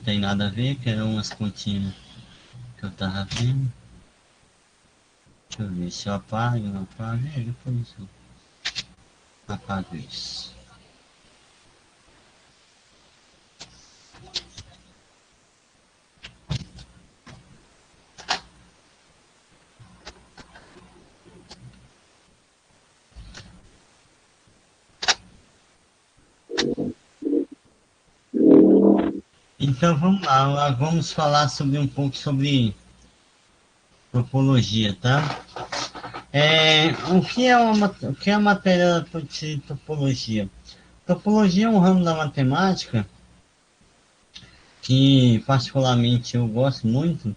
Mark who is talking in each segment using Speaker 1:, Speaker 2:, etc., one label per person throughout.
Speaker 1: tem nada a ver, que eram umas continhas que eu tava vendo. Deixa eu ver se eu apago, não apago, depois eu apago isso. Então vamos lá, vamos falar sobre um pouco sobre topologia, tá? O que é a matéria de topologia? Topologia é um ramo da matemática que particularmente eu gosto muito,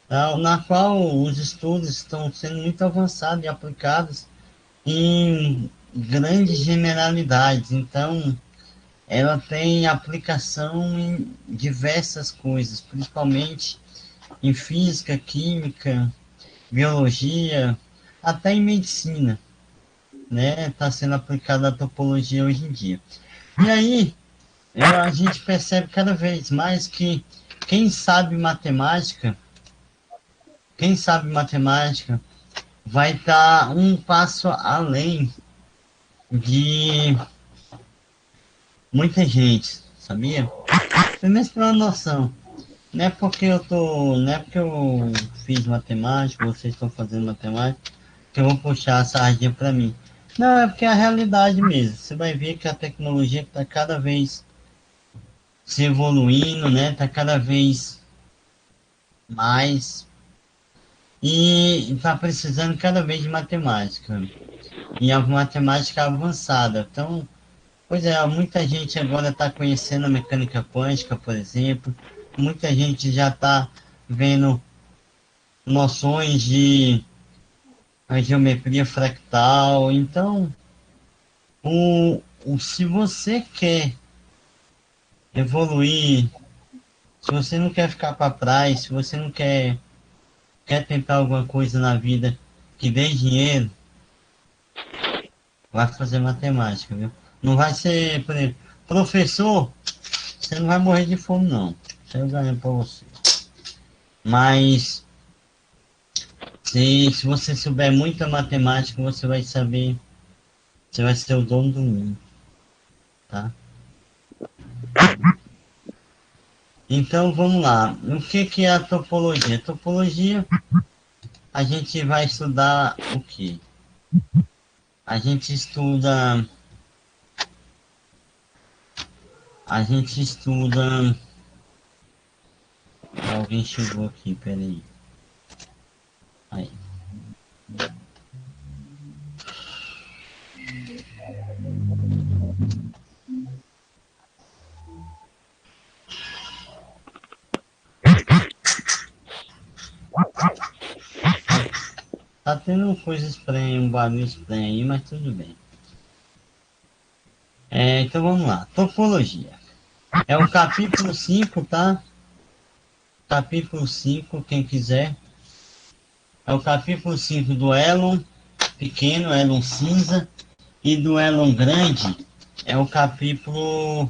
Speaker 1: na qual os estudos estão sendo muito avançados e aplicados em grandes generalidades. Então, ela tem aplicação em diversas coisas, principalmente em física, química, biologia, até em medicina, né? Está sendo aplicada a topologia hoje em dia. E aí, a gente percebe cada vez mais que quem sabe matemática, quem sabe matemática vai estar um passo além de muita gente, sabia? Pelo menos pra uma noção. Não é porque eu fiz matemática, vocês estão fazendo matemática, que eu vou puxar a sardinha para mim. Não, é porque é a realidade mesmo. Você vai ver que a tecnologia está cada vez se evoluindo, né? Está cada vez mais e está precisando cada vez de matemática. E a matemática avançada. Então, pois é, muita gente agora está conhecendo a mecânica quântica, por exemplo. Muita gente já está vendo noções de a geometria fractal. Então, se você quer evoluir, se você não quer ficar para trás, se você não quer tentar alguma coisa na vida que dê dinheiro, vai fazer matemática, viu? Não vai ser, por exemplo, professor, você não vai morrer de fome, não. Isso eu garanto para você. Mas, se você souber muita matemática, você vai saber, você vai ser o dono do mundo, tá? Então vamos lá. O que é a topologia? A topologia, a gente vai estudar o quê? A gente estuda. A gente estuda. Alguém chegou aqui, peraí. Aí. Tá tendo coisa estranha, um barulho estranho aí, mas tudo bem. Então vamos lá. Topologia. É o capítulo 5, tá? Capítulo 5, quem quiser. É o capítulo 5 do Elon pequeno, Elon cinza. E do Elon grande é o capítulo,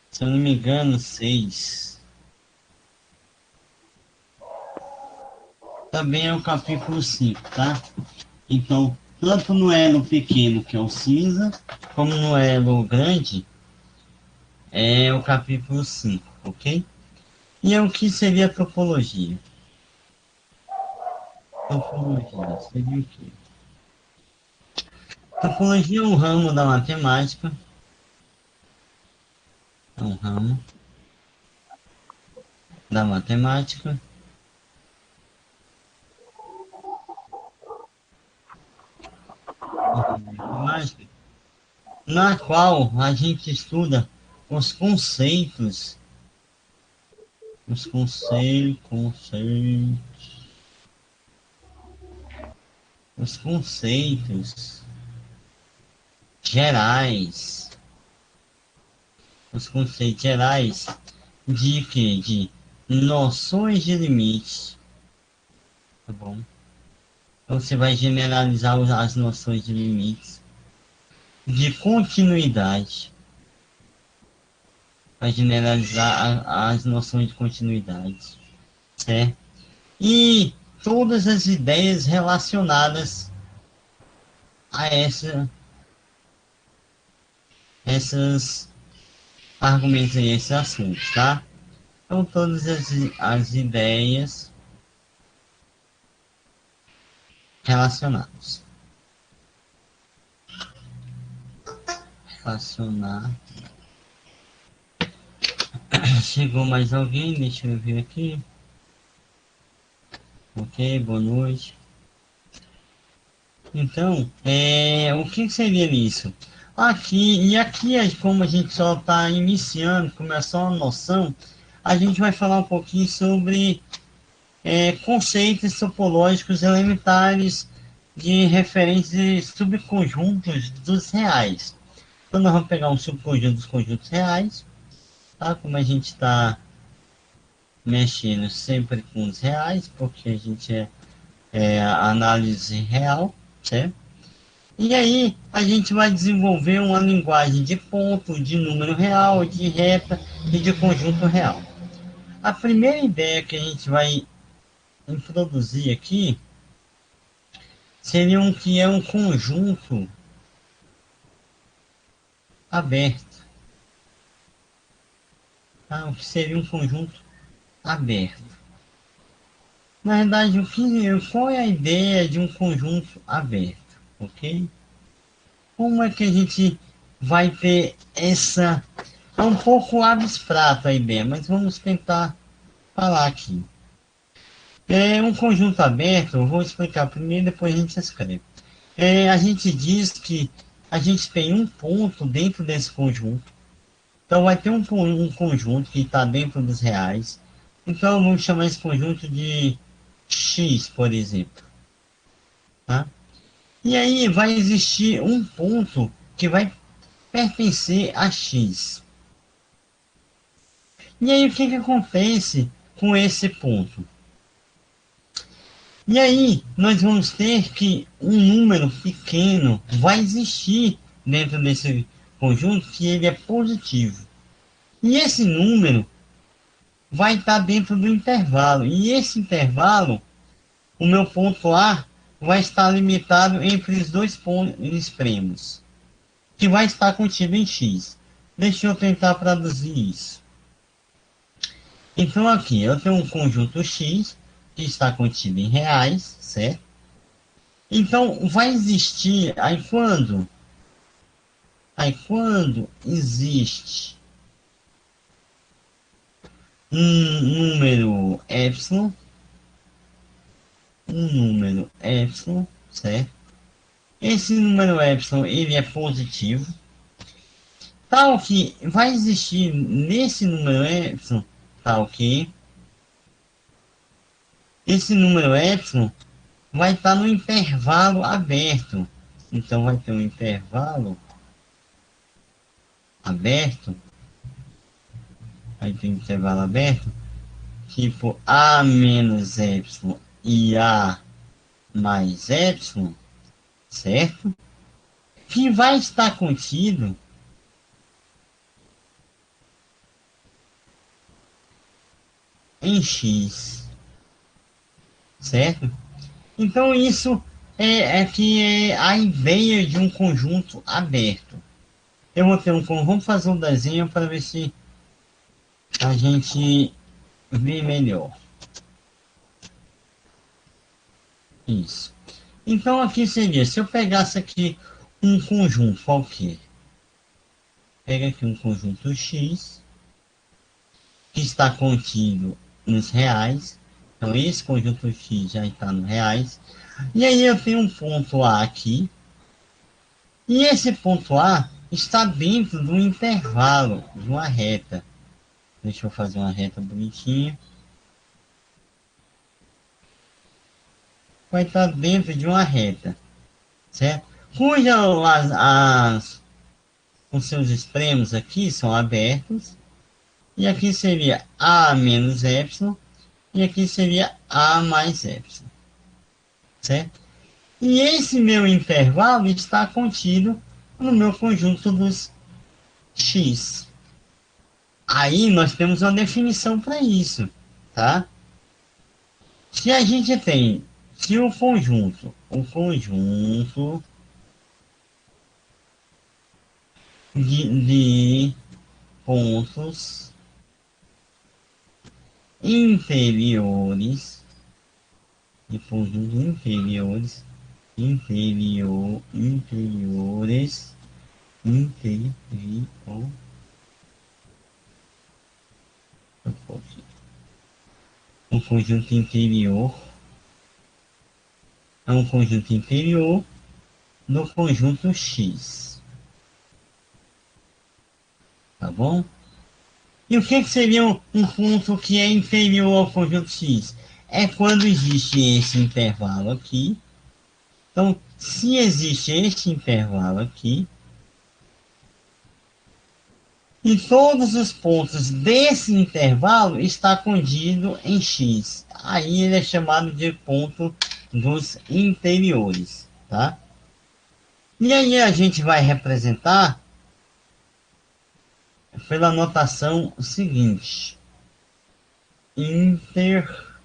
Speaker 1: se eu não me engano, 6. Também é o capítulo 5, tá? Então, tanto no Elon pequeno, que é o cinza, como no Elon grande, é o capítulo 5, ok? E é o que seria topologia? Topologia seria o quê? Topologia é um ramo da matemática, é um ramo da matemática, na qual a gente estuda os conceitos, os conceitos gerais, os conceitos gerais de que? De noções de limite, tá bom? Então você vai generalizar as noções de limites, de continuidade, para generalizar as noções de continuidade, certo? E todas as ideias relacionadas a essas argumentos e esses assuntos, tá? Então todas as ideias relacionadas. Relacionar. Chegou mais alguém? Deixa eu ver aqui. Ok, boa noite. Então, o que seria isso? Aqui, como a gente só está iniciando, como é só uma noção, a gente vai falar um pouquinho sobre conceitos topológicos elementares de referentes subconjuntos dos reais. Então, nós vamos pegar um subconjunto dos conjuntos reais, tá? Como a gente está mexendo sempre com os reais, porque a gente é a análise real, certo? E aí a gente vai desenvolver uma linguagem de ponto, de número real, de reta e de conjunto real. A primeira ideia que a gente vai introduzir aqui seria que é um conjunto aberto. Tá? O que seria um conjunto aberto. Na verdade, qual é a ideia de um conjunto aberto? Ok? Como é que a gente vai ter essa... É um pouco abstrato a ideia, mas vamos tentar falar aqui. É um conjunto aberto, eu vou explicar primeiro, depois a gente escreve. A gente diz que a gente tem um ponto dentro desse conjunto. Então vai ter um conjunto que está dentro dos reais. Então vamos chamar esse conjunto de X, por exemplo. Tá? E aí vai existir um ponto que vai pertencer a X. E aí o que acontece com esse ponto? E aí nós vamos ter que um número pequeno vai existir dentro desse conjunto que ele é positivo. E esse número vai estar dentro do intervalo. E esse intervalo, o meu ponto A, vai estar limitado entre os dois pontos extremos, que vai estar contido em X. Deixa eu tentar traduzir isso. Então aqui eu tenho um conjunto X que está contido em reais, certo? Então vai existir, aí quando existe um número epsilon, certo? Esse número epsilon ele é positivo, tal que vai existir nesse número epsilon, tal que esse número epsilon vai estar no intervalo aberto. Então vai ter um intervalo aberto, vai ter um intervalo aberto, tipo A menos epsilon e A mais epsilon, certo? Que vai estar contido em X, certo? Então isso que é a ideia de um conjunto aberto. Eu vou ter vamos fazer um desenho para ver se a gente vê melhor. Isso. Então aqui seria, se eu pegasse aqui um conjunto qualquer, pega aqui um conjunto X, que está contido nos reais, então esse conjunto X já está nos reais, e aí eu tenho um ponto A aqui, e esse ponto A está dentro do intervalo de uma reta. Deixa eu fazer uma reta bonitinha. Vai estar dentro de uma reta, certo? Cuja os seus extremos aqui são abertos, e aqui seria A menos epsilon, e aqui seria A mais epsilon, certo? E esse meu intervalo está contido no meu conjunto dos X. Aí nós temos uma definição para isso, tá? Se a gente tem, se o conjunto de pontos inferiores, de conjuntos inferiores, inferiores, inferior, um conjunto interior é um conjunto interior do conjunto X, tá bom? E o que seria um ponto que é inferior ao conjunto X? É quando existe esse intervalo aqui. Então, se existe esse intervalo aqui, e todos os pontos desse intervalo está contido em X. Aí ele é chamado de ponto dos interiores, tá? E aí a gente vai representar pela notação seguinte: inter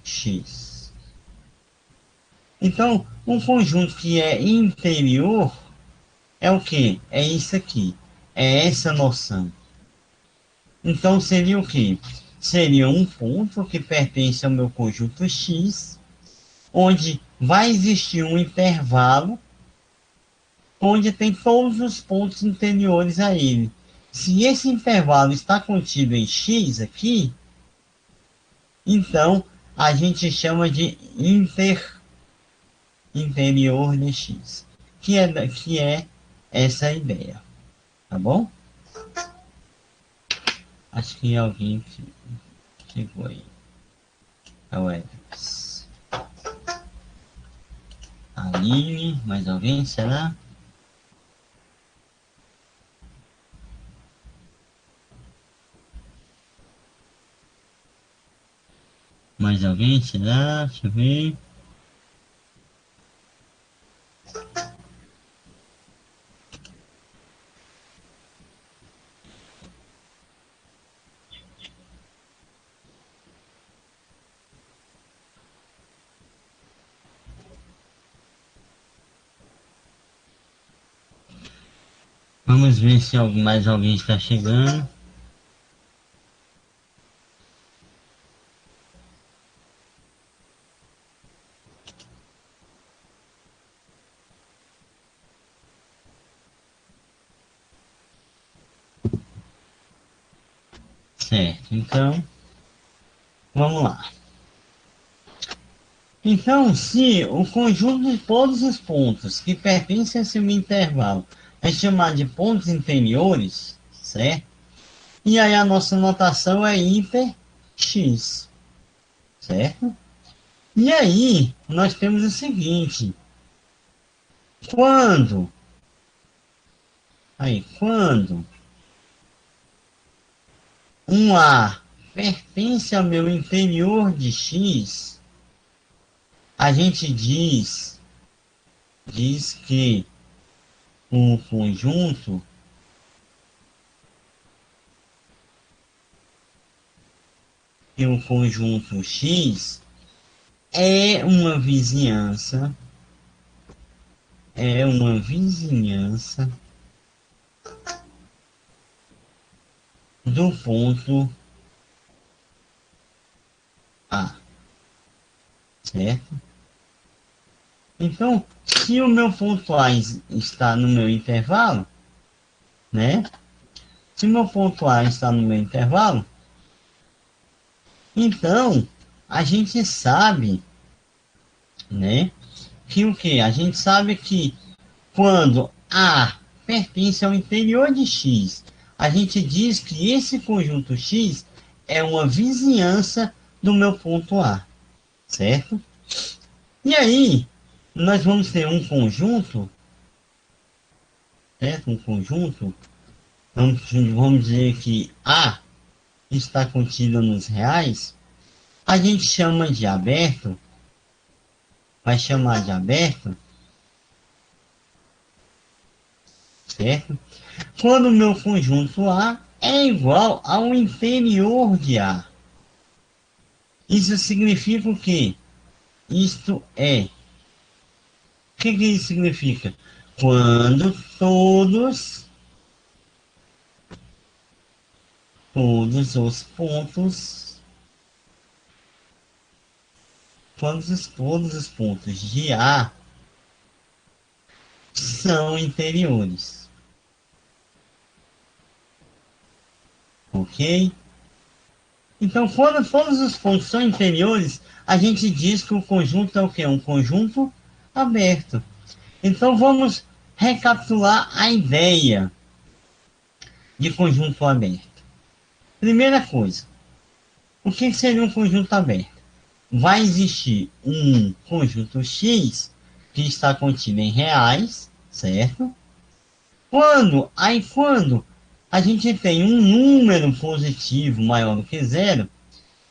Speaker 1: X. Então, um conjunto que é interior é o que? É isso aqui. É essa noção. Então seria o que? Seria um ponto que pertence ao meu conjunto X, onde vai existir um intervalo, onde tem todos os pontos interiores a ele. Se esse intervalo está contido em X aqui, então a gente chama de interior de X, que é essa ideia, tá bom? Acho que alguém chegou aí. É o Alex. Aline, mais alguém, será? Mais alguém, será? Deixa eu ver. Vamos ver se mais alguém está chegando. Certo, então, vamos lá. Então, se o conjunto de todos os pontos que pertencem a esse intervalo é chamado de pontos inferiores, certo? E aí a nossa notação é inter x, certo? E aí nós temos o seguinte: quando, quando um A pertence ao meu interior de x, a gente diz que o conjunto X é uma vizinhança, é uma vizinhança do ponto A, certo? Então, se o meu ponto A está no meu intervalo, né? Se o meu ponto A está no meu intervalo, então a gente sabe, né? Que o que? A gente sabe que quando A pertence ao interior de X, a gente diz que esse conjunto X é uma vizinhança do meu ponto A, certo? E aí, nós vamos ter um conjunto, certo? Um conjunto, vamos dizer que A está contido nos reais, a gente chama de aberto, vai chamar de aberto, certo? Quando o meu conjunto A é igual ao interior de A. Isso significa o quê? Isto é. O que isso significa? Quando todos os pontos, todos os pontos de A são interiores. Ok? Então, quando todos os pontos são interiores, a gente diz que o conjunto é o quê? Um conjunto aberto. Então, vamos recapitular a ideia de conjunto aberto. Primeira coisa, o que seria um conjunto aberto? Vai existir um conjunto X que está contido em reais, certo? Quando a gente tem um número positivo maior do que zero,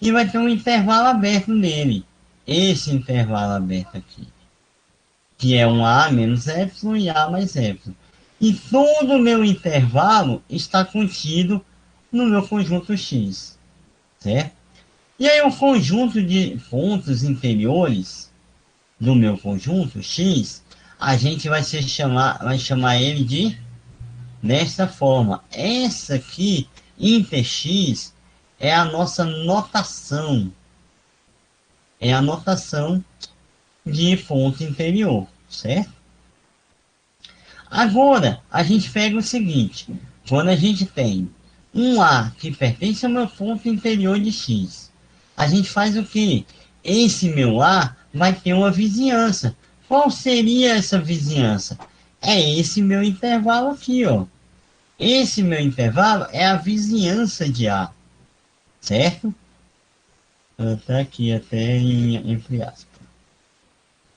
Speaker 1: e vai ter um intervalo aberto nele. Esse intervalo aberto aqui, que é um A menos epsilon e A mais epsilon. E todo o meu intervalo está contido no meu conjunto X, certo? E aí o conjunto de pontos interiores do meu conjunto X, a gente vai chamar ele de desta forma. Essa aqui, inter X, é a nossa notação. É a notação de ponto interior, certo? Agora, a gente pega o seguinte, quando a gente tem um A que pertence ao meu ponto interior de X, a gente faz o quê? Esse meu A vai ter uma vizinhança. Qual seria essa vizinhança? É esse meu intervalo aqui, ó. Esse meu intervalo é a vizinhança de A, certo? Tá aqui até entre aspas,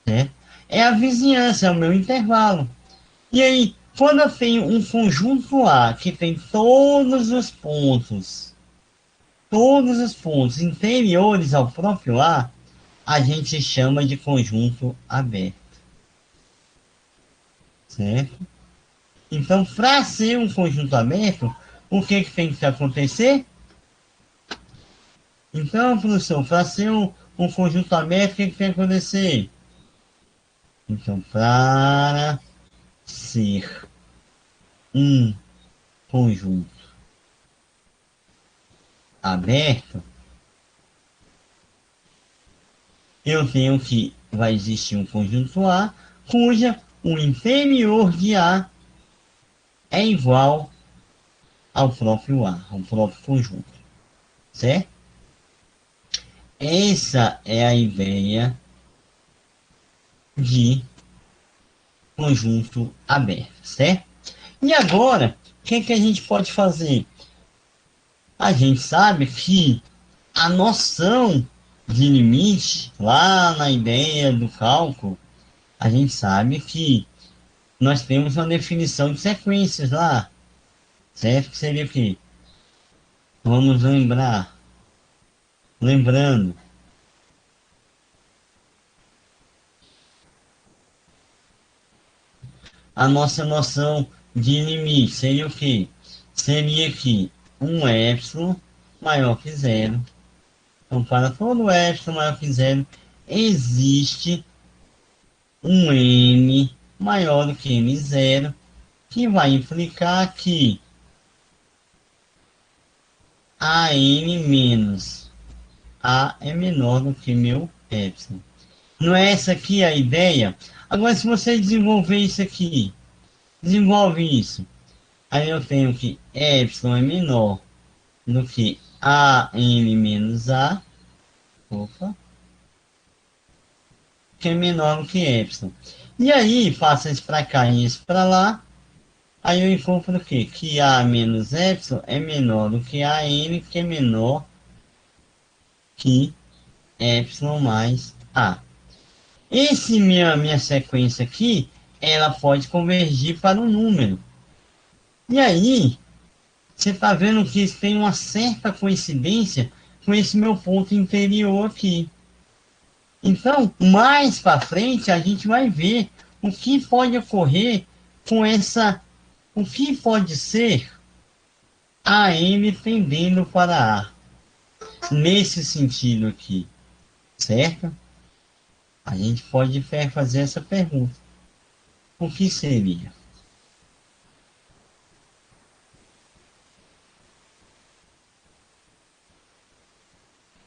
Speaker 1: né? É a vizinhança, é o meu intervalo. E aí, quando eu tenho um conjunto A que tem todos os pontos interiores ao próprio A, a gente chama de conjunto aberto, certo? Então, para ser um conjunto aberto, o que que tem que acontecer? Então, professor, para ser um conjunto aberto, o que que tem que acontecer? Então, para ser um conjunto aberto, eu tenho que vai existir um conjunto A cuja o interior de A é igual ao próprio A, ao próprio conjunto, certo? Essa é a ideia de conjunto aberto, certo? E agora, o que que a gente pode fazer? A gente sabe que a noção de limite, lá na ideia do cálculo, a gente sabe que nós temos uma definição de sequências lá, certo? Que seria o quê? Vamos lembrar. Lembrando, a nossa noção de limite seria o quê? Seria que um epsilon maior que zero. Então, para todo epsilon maior que zero, existe um n maior do que n zero, que vai implicar que a n menos a é menor do que meu epsilon. Não é essa aqui a ideia? Agora, se você desenvolver isso aqui, desenvolve isso. Aí eu tenho que epsilon é menor do que a n menos a, opa, que é menor do que epsilon. E aí, passa isso para cá e isso para lá. Aí eu encontro o quê? Que a menos epsilon é menor do que a n, que é menor que epsilon mais a. Minha sequência aqui, ela pode convergir para um número. E aí, você está vendo que tem uma certa coincidência com esse meu ponto interior aqui. Então, mais para frente, a gente vai ver o que pode ocorrer com essa, o que pode ser AM tendendo para A. Nesse sentido aqui, certo? A gente pode fazer essa pergunta. O que seria?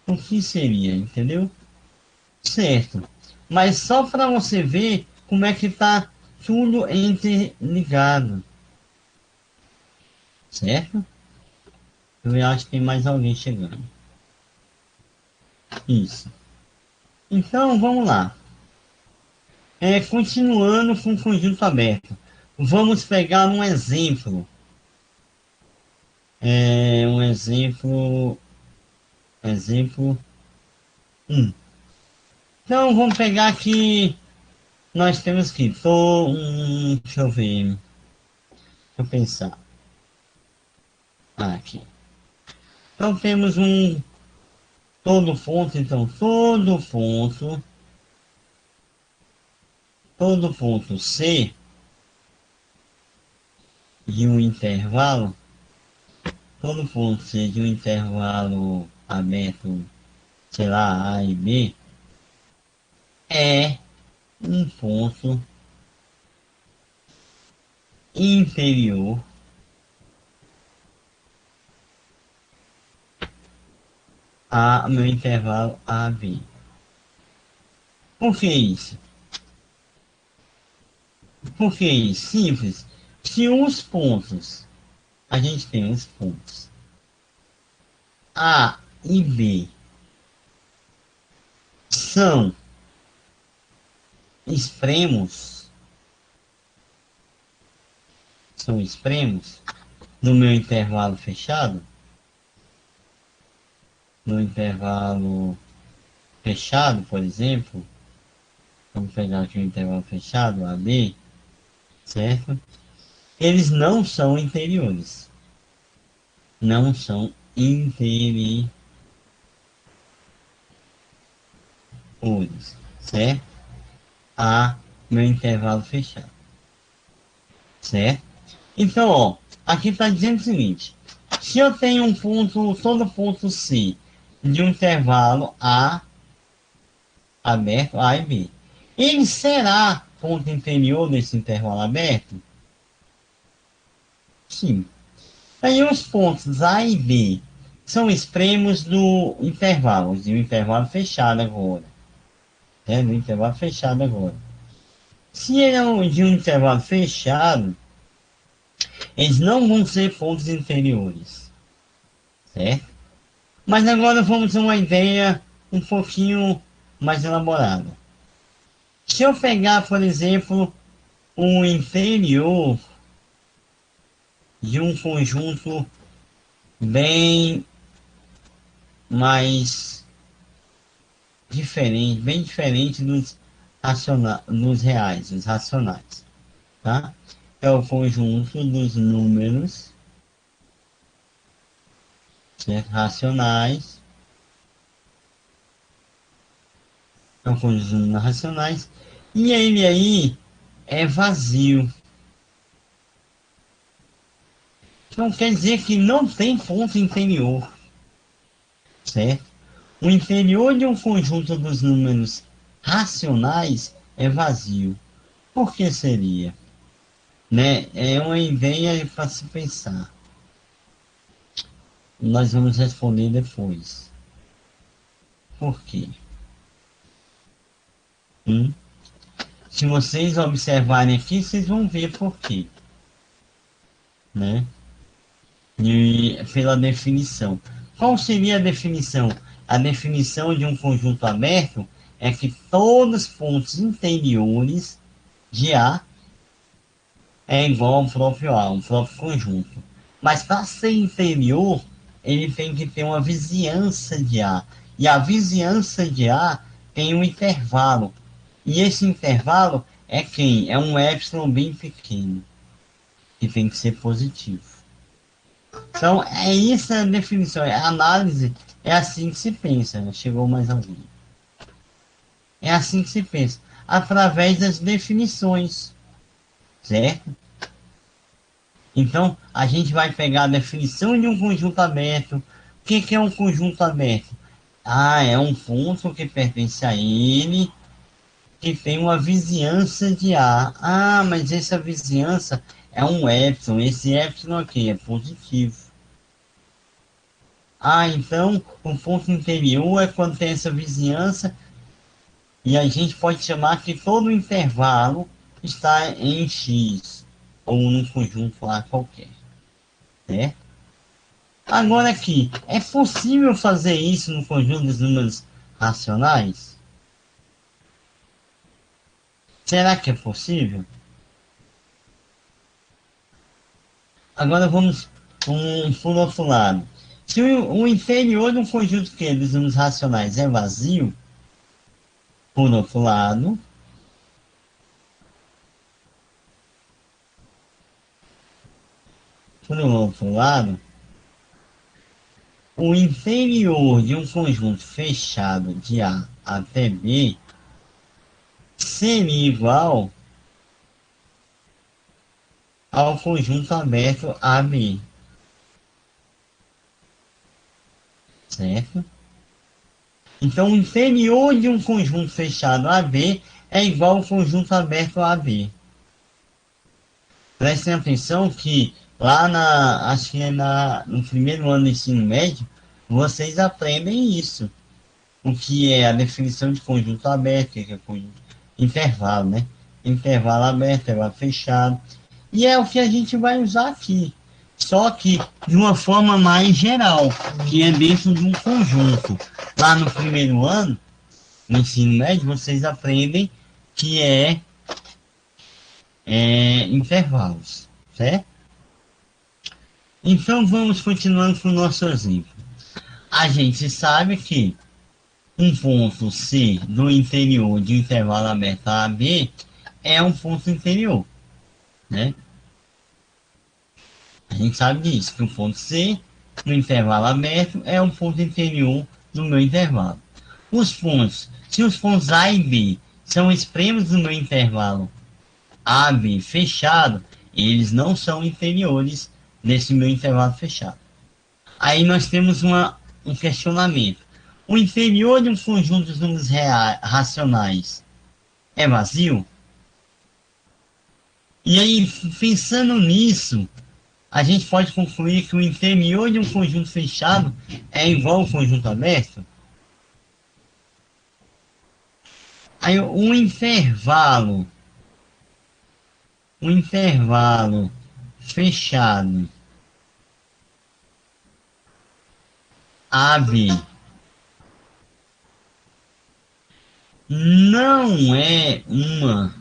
Speaker 1: O que seria, entendeu? Certo. Mas só para você ver como é que está tudo interligado, certo? Eu acho que tem mais alguém chegando. Isso. Então, vamos lá. Continuando com o conjunto aberto. Vamos pegar um exemplo. Um exemplo. Exemplo 1. Então, vamos pegar aqui. Nós temos que. Deixa eu ver. Deixa eu pensar. Aqui. Então, temos todo ponto. Então, todo ponto C de um intervalo. Todo ponto C de um intervalo aberto, sei lá, A e B, é um ponto inferior a meu intervalo AB. Por que isso? Porque isso? Simples. Se os pontos, a gente tem os pontos A e B são extremos, no meu intervalo fechado, no intervalo fechado, por exemplo, vamos pegar aqui o intervalo fechado, AB, certo? Eles não são interiores. Não são interiores, certo? A meu intervalo fechado, certo? Então, ó, aqui está dizendo o seguinte: se eu tenho um ponto, todo ponto C de um intervalo A aberto, A e B, ele será ponto interior desse intervalo aberto? Sim. Aí os pontos A e B são extremos do intervalo, de um intervalo fechado agora. Do intervalo fechado agora. Se ele é de um intervalo fechado, eles não vão ser pontos interiores, certo? Mas agora vamos ter uma ideia um pouquinho mais elaborada. Se eu pegar, por exemplo, o interior de um conjunto bem mais diferente, bem diferente dos reais, dos racionais, tá? É o conjunto dos números, certo? Racionais, é o conjunto dos números racionais, e ele aí é vazio. Então quer dizer que não tem ponto interior, certo? O interior de um conjunto dos números racionais é vazio. Por que seria? Né? É uma ideia para se pensar. Nós vamos responder depois. Por quê? Hum? Se vocês observarem aqui, vocês vão ver por quê. Né? E pela definição. Qual seria a definição? A definição de um conjunto aberto é que todos os pontos interiores de A é igual ao próprio A, um próprio conjunto. Mas para ser interior, ele tem que ter uma vizinhança de A. E a vizinhança de A tem um intervalo. E esse intervalo é quem? É um epsilon bem pequeno, que tem que ser positivo. Então, é isso a definição, a análise, é assim que se pensa. Né? Chegou mais alguém. É assim que se pensa, através das definições, certo? Então, a gente vai pegar a definição de um conjunto aberto. O que é um conjunto aberto? Ah, é um ponto que pertence a ele, que tem uma vizinhança de A. Ah, mas essa vizinhança é um epsilon. Esse epsilon aqui é positivo. Ah, então o ponto interior é quando tem essa vizinhança e a gente pode chamar que todo o intervalo está em X ou num conjunto lá qualquer, né? Agora aqui, é possível fazer isso no conjunto dos números racionais? Será que é possível? Agora vamos por outro lado. Se o interior de um conjunto que é dos números racionais é vazio, por outro lado, por outro lado, o interior de um conjunto fechado de A até B seria igual ao conjunto aberto AB, certo? Então, o interior de um conjunto fechado AB é igual ao conjunto aberto AB. Prestem atenção que lá acho que é no primeiro ano do ensino médio, vocês aprendem isso. O que é a definição de conjunto aberto, que é conjunto, intervalo, né? Intervalo aberto, intervalo fechado. E é o que a gente vai usar aqui. Só que de uma forma mais geral, que é dentro de um conjunto. Lá no primeiro ano, no ensino médio, vocês aprendem que intervalos, certo? Então vamos continuando com o nosso exemplo. A gente sabe que um ponto C do interior de intervalo aberto A B é um ponto interior, né? A gente sabe disso, que o ponto C no intervalo aberto é um ponto interior do meu intervalo. Se os pontos A e B são extremos do meu intervalo AB fechado, eles não são interiores desse meu intervalo fechado. Aí nós temos um questionamento. O interior de um conjunto de números racionais é vazio? E aí, pensando nisso, a gente pode concluir que o interior de um conjunto fechado é igual ao conjunto aberto? Aí, um intervalo fechado AB não é uma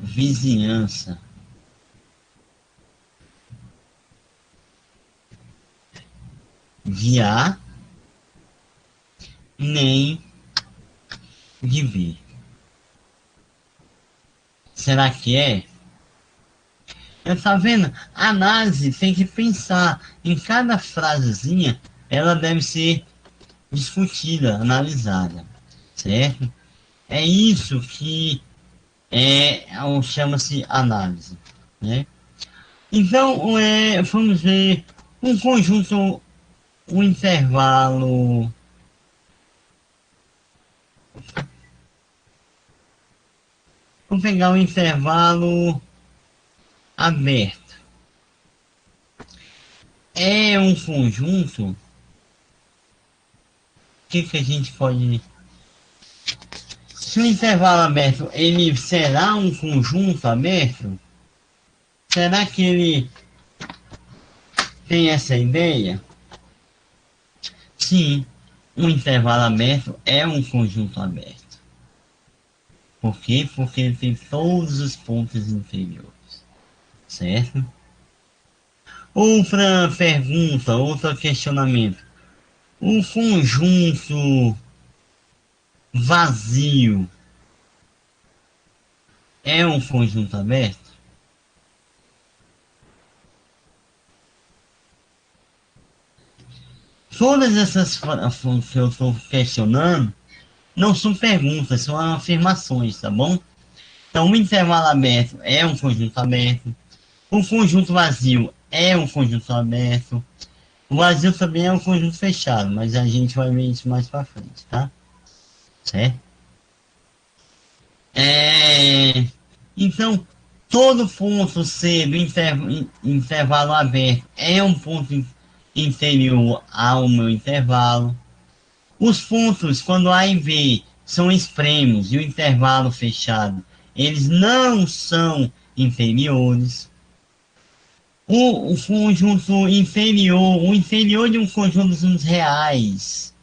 Speaker 1: vizinhança de A nem de B. Será que é? Tá vendo? A análise tem que pensar em cada frasezinha, ela deve ser discutida, analisada, certo? É isso que chama-se análise, né? Então, vamos ver um conjunto, um intervalo. Vamos pegar um intervalo aberto. É um conjunto. O que a gente pode. Se o intervalo aberto ele será um conjunto aberto, será que ele tem essa ideia? Sim, um intervalo aberto é um conjunto aberto. Por quê? Porque ele tem todos os pontos interiores, certo? Outra pergunta, outro questionamento. Um conjunto vazio é um conjunto aberto? Todas essas que eu estou questionando não são perguntas, são afirmações, tá bom? Então, o intervalo aberto é um conjunto aberto. O conjunto vazio é um conjunto aberto. O vazio também é um conjunto fechado, mas a gente vai ver isso mais pra frente, tá? Certo? Então, todo ponto C do intervalo aberto é um ponto inferior ao meu intervalo. Os pontos, quando A e B são extremos e o intervalo fechado, eles não são inferiores. O conjunto inferior, o inferior de um conjunto dos reais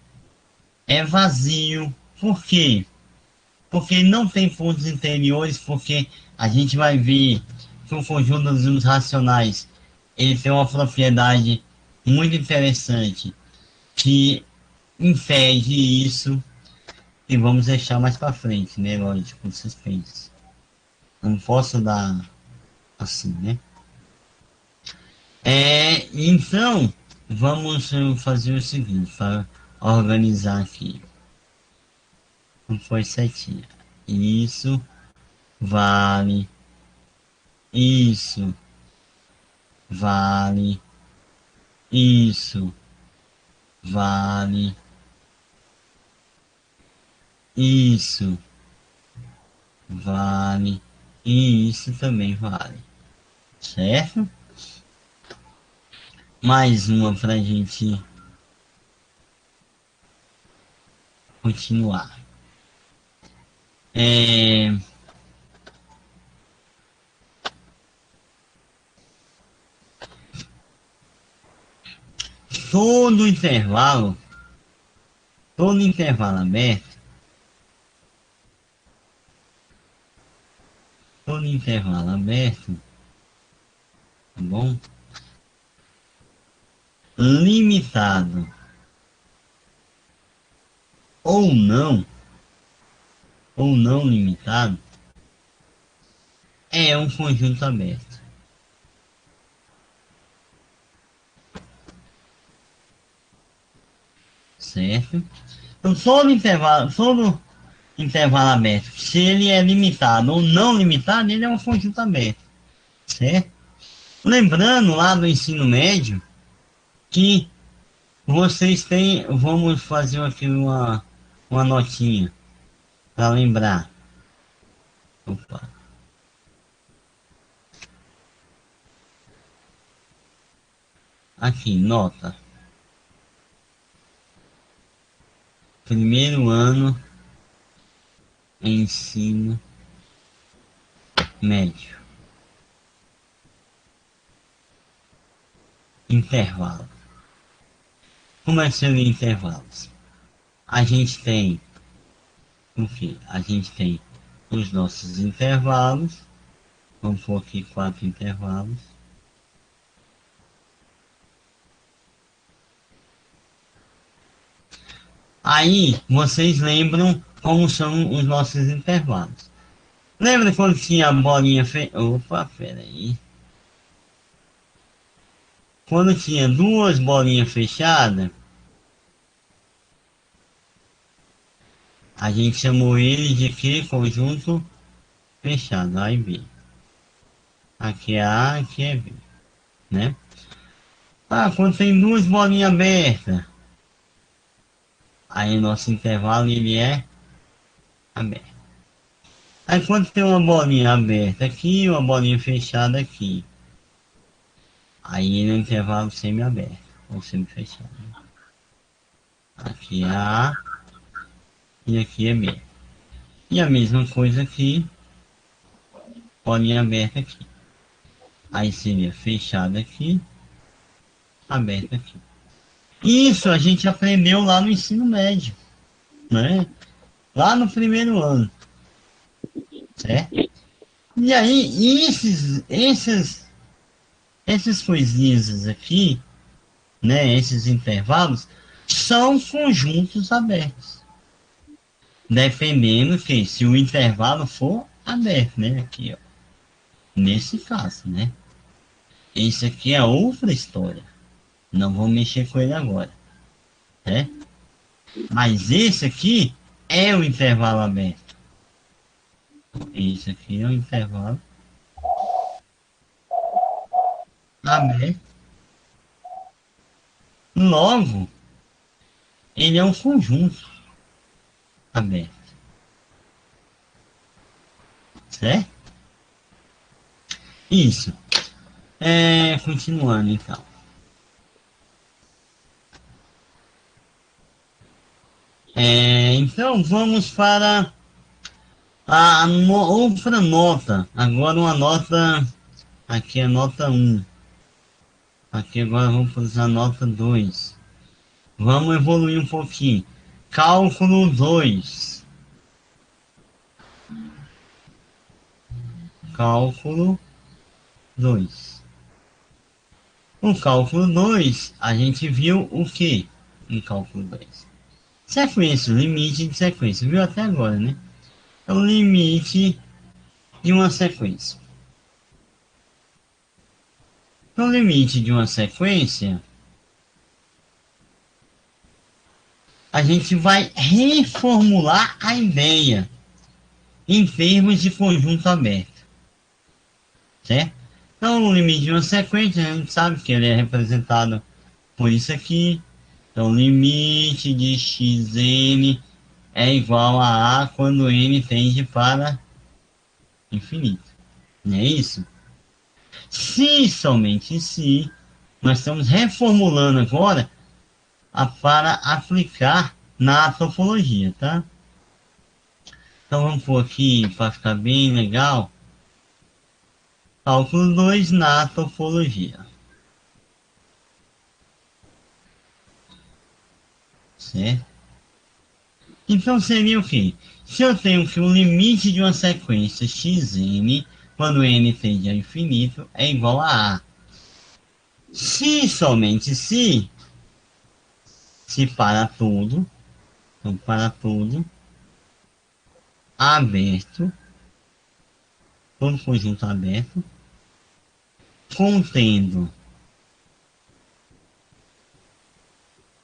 Speaker 1: é vazio. Por quê? Porque não tem pontos interiores, porque a gente vai ver que o conjunto dos números racionais ele tem uma propriedade muito interessante que impede isso, e vamos deixar mais para frente, né? Lógico, suspense. Não posso dar assim, né? Então, vamos fazer o seguinte, para organizar aqui. Não foi certinho. Isso vale. Isso vale. Isso vale. Isso vale. E isso também vale. Certo? Mais uma para a gente continuar. É, todo intervalo, todo intervalo aberto, todo intervalo aberto, tá bom? Limitado ou não limitado, é um conjunto aberto. Certo? Então todo intervalo aberto, se ele é limitado ou não limitado, ele é um conjunto aberto. Certo? Lembrando lá do ensino médio que vocês têm, vamos fazer aqui uma notinha para lembrar. Opa. Aqui, nota. Primeiro ano, ensino médio. Intervalo. Como é que seria intervalos? A gente tem o que? A gente tem os nossos intervalos. Vamos pôr aqui 4 intervalos. Aí vocês lembram como são os nossos intervalos. Lembra quando tinha a bolinha Opa, peraí. Quando tinha duas bolinhas fechadas, a gente chamou ele de que? Conjunto fechado, A e B. Aqui é A, aqui é B, né? Ah, quando tem duas bolinhas abertas, aí nosso intervalo ele é aberto. Aí quando tem uma bolinha aberta aqui e uma bolinha fechada aqui, aí ele é um intervalo semi-aberto, ou semi-fechado. Aqui é A e aqui é B. E a mesma coisa aqui, bolinha aberta aqui. Aí seria fechado aqui, aberto aqui. Isso a gente aprendeu lá no ensino médio, né? Lá no primeiro ano, certo? E aí, essas coisinhas aqui, né? Esses intervalos, são conjuntos abertos. Dependendo que se o intervalo for aberto, né? Aqui, ó. Nesse caso, né? Esse aqui é outra história. Não vou mexer com ele agora, né? Mas esse aqui é o intervalo aberto. Isso aqui é um intervalo aberto. Logo, ele é um conjunto aberto, certo? Isso. Continuando então. Então vamos para outra nota. Agora uma nota. Aqui é nota um. Aqui agora vamos usar nota 2. Vamos evoluir um pouquinho. Cálculo 2. Cálculo 2. O cálculo 2 a gente viu o que em cálculo 2? Sequência, limite de sequência. Viu até agora, né? É o limite de uma sequência. No limite de uma sequência, a gente vai reformular a ideia em termos de conjunto aberto, certo? Então, o limite de uma sequência, a gente sabe que ele é representado por isso aqui. Então, o limite de xn é igual a quando n tende para infinito. Não é isso? Se somente se, nós estamos reformulando agora para aplicar na topologia, tá? Então vamos pôr aqui para ficar bem legal. Cálculo 2 na topologia. Certo? Então seria o quê? Se eu tenho que o limite de uma sequência xn, quando n tende a infinito, é igual a. Se somente se para tudo, então para tudo, aberto, todo conjunto aberto, contendo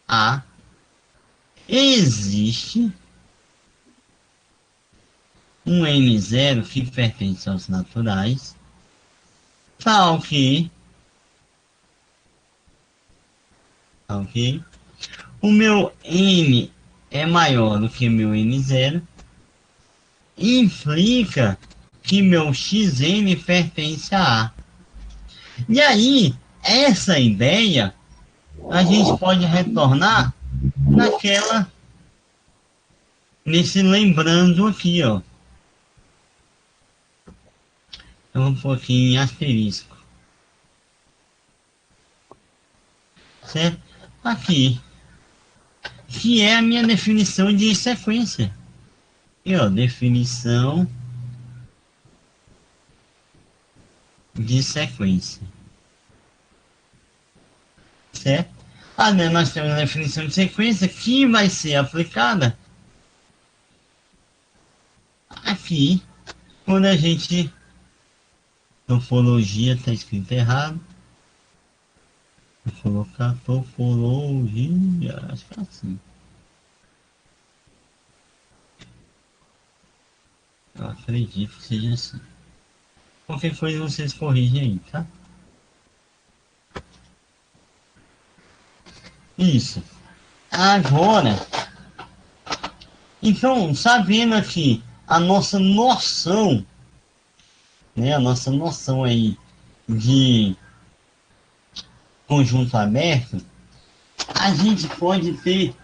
Speaker 1: A, existe um n0 que pertence aos naturais, tal que o meu n é maior do que meu n0, implica que meu xn pertence a A. E aí, essa ideia, a gente pode retornar naquela, nesse lembrando aqui, ó. Eu vou pôr aqui em asterisco, certo? Aqui, que é a minha definição de sequência. E ó, definição de sequência, certo? Nós temos a definição de sequência que vai ser aplicada aqui, quando a gente, topologia está escrito errado, vou colocar topologia, acho que é assim. Eu acredito que seja assim. Qualquer coisa vocês corrigem aí, tá? Isso. Agora, então, sabendo aqui a nossa noção, né, a nossa noção aí de conjunto aberto, a gente pode ter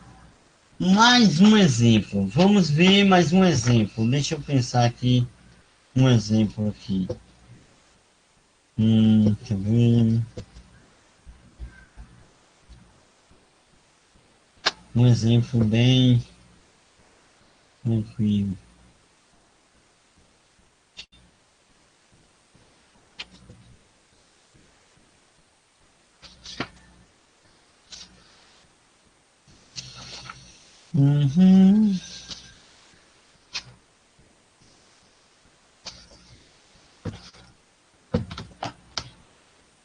Speaker 1: mais um exemplo. Vamos ver mais um exemplo. Deixa eu pensar aqui, um exemplo aqui. Deixa eu ver. Um exemplo bem tranquilo. Uhum.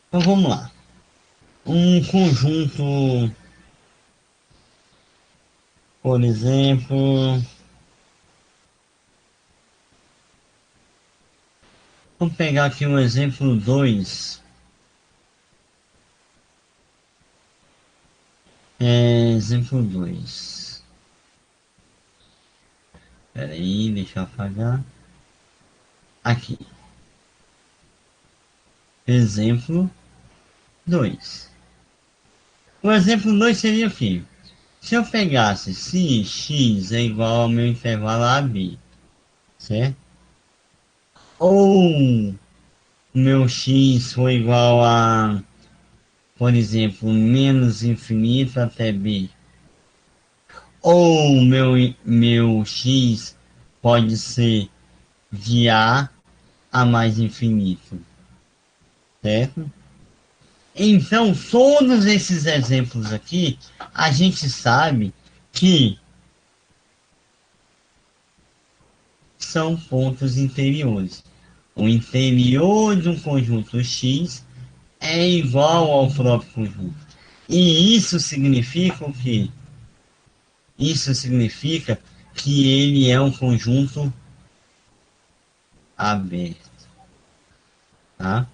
Speaker 1: Então vamos lá. Um conjunto, por exemplo, Vamos pegar aqui um exemplo 2. Exemplo 2. Espera aí, deixa eu apagar. Aqui. Exemplo 2. O exemplo 2 seria o quê? Se eu pegasse se x é igual ao meu intervalo AB, certo? Ou meu x for igual a, por exemplo, menos infinito até b, ou meu x pode ser de a mais infinito, certo? Então, todos esses exemplos aqui, a gente sabe que são pontos interiores. O interior de um conjunto X é igual ao próprio conjunto. E isso significa o quê? Isso significa que ele é um conjunto aberto, tá?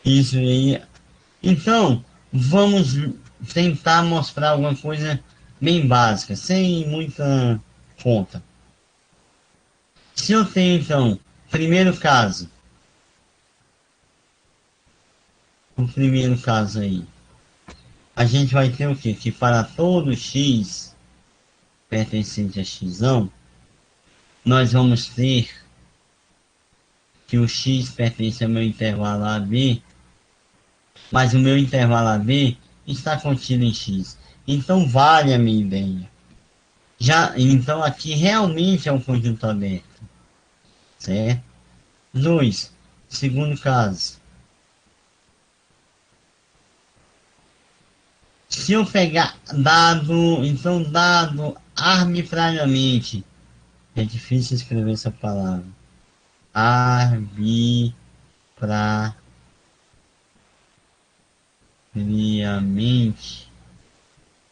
Speaker 1: Isso aí. Então, vamos tentar mostrar alguma coisa bem básica, sem muita conta. Se eu tenho, então, primeiro caso, o primeiro caso aí, a gente vai ter o quê? Que para todo x pertencente a x, nós vamos ter que o x pertence ao meu intervalo AB, mas o meu intervalo AB está contido em x. Então vale a minha ideia. Então aqui realmente é um conjunto aberto, certo? 2. Segundo caso. Se eu pegar então dado arbitrariamente, é difícil escrever essa palavra. Arbitrariamente,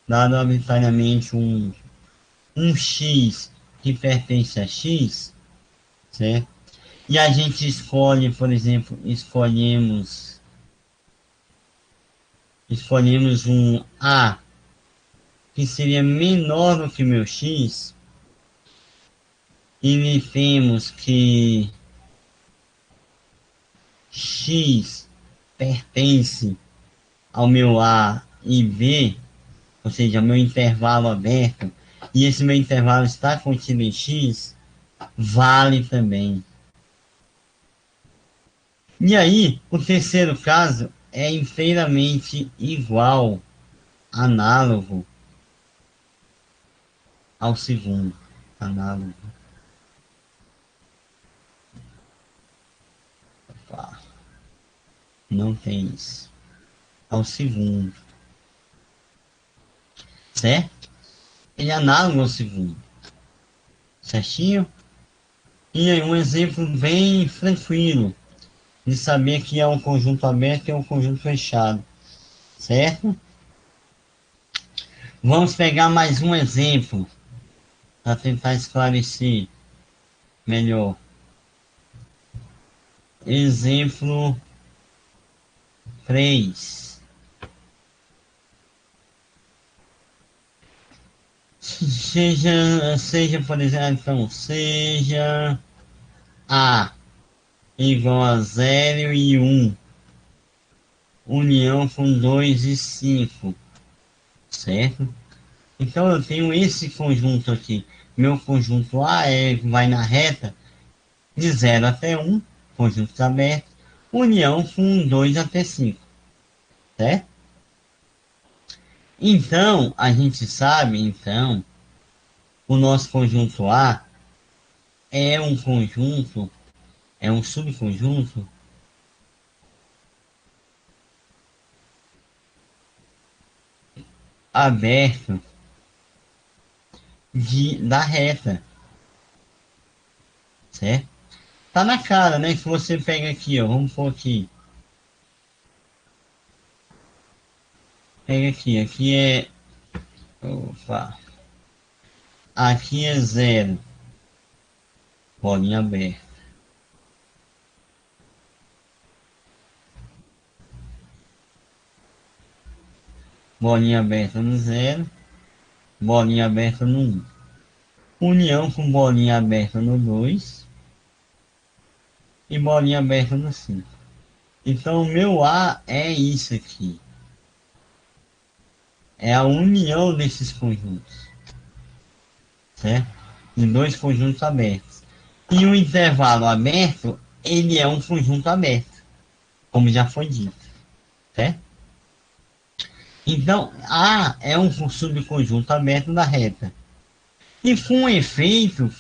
Speaker 1: dado arbitrariamente um x que pertence a x, certo? E a gente escolhe, por exemplo, escolhemos um a que seria menor do que meu x, e temos que x pertence ao meu A e B, ou seja, ao meu intervalo aberto, e esse meu intervalo está contido em x, vale também. E aí, o terceiro caso é inteiramente igual, análogo ao segundo. Análogo. Opa, não tem isso. Ao segundo. Certo? Ele é análogo ao segundo. Certinho? E aí, um exemplo bem tranquilo de saber que é um conjunto aberto e é um conjunto fechado. Certo? Vamos pegar mais um exemplo para tentar esclarecer melhor. Exemplo 3. Seja, por exemplo, então, seja A igual a 0 e 1, união com 2 e 5, certo? Então eu tenho esse conjunto aqui. Meu conjunto A vai na reta de 0 até 1, conjunto aberto, união com 2 até 5, certo? Então, a gente sabe, então, o nosso conjunto A é um conjunto, é um subconjunto aberto da reta, certo? Tá na cara, né? Se você pega aqui, ó, vamos pôr aqui. Pega aqui é, opa, aqui é 0, bolinha aberta. bolinha aberta no 0, bolinha aberta no 1. União com bolinha aberta no 2 e bolinha aberta no 5. Então o meu A é isso aqui. É a união desses conjuntos, certo? De dois conjuntos abertos. E o intervalo aberto, ele é um conjunto aberto, como já foi dito, certo? Então, A é um subconjunto aberto da reta. E com efeito,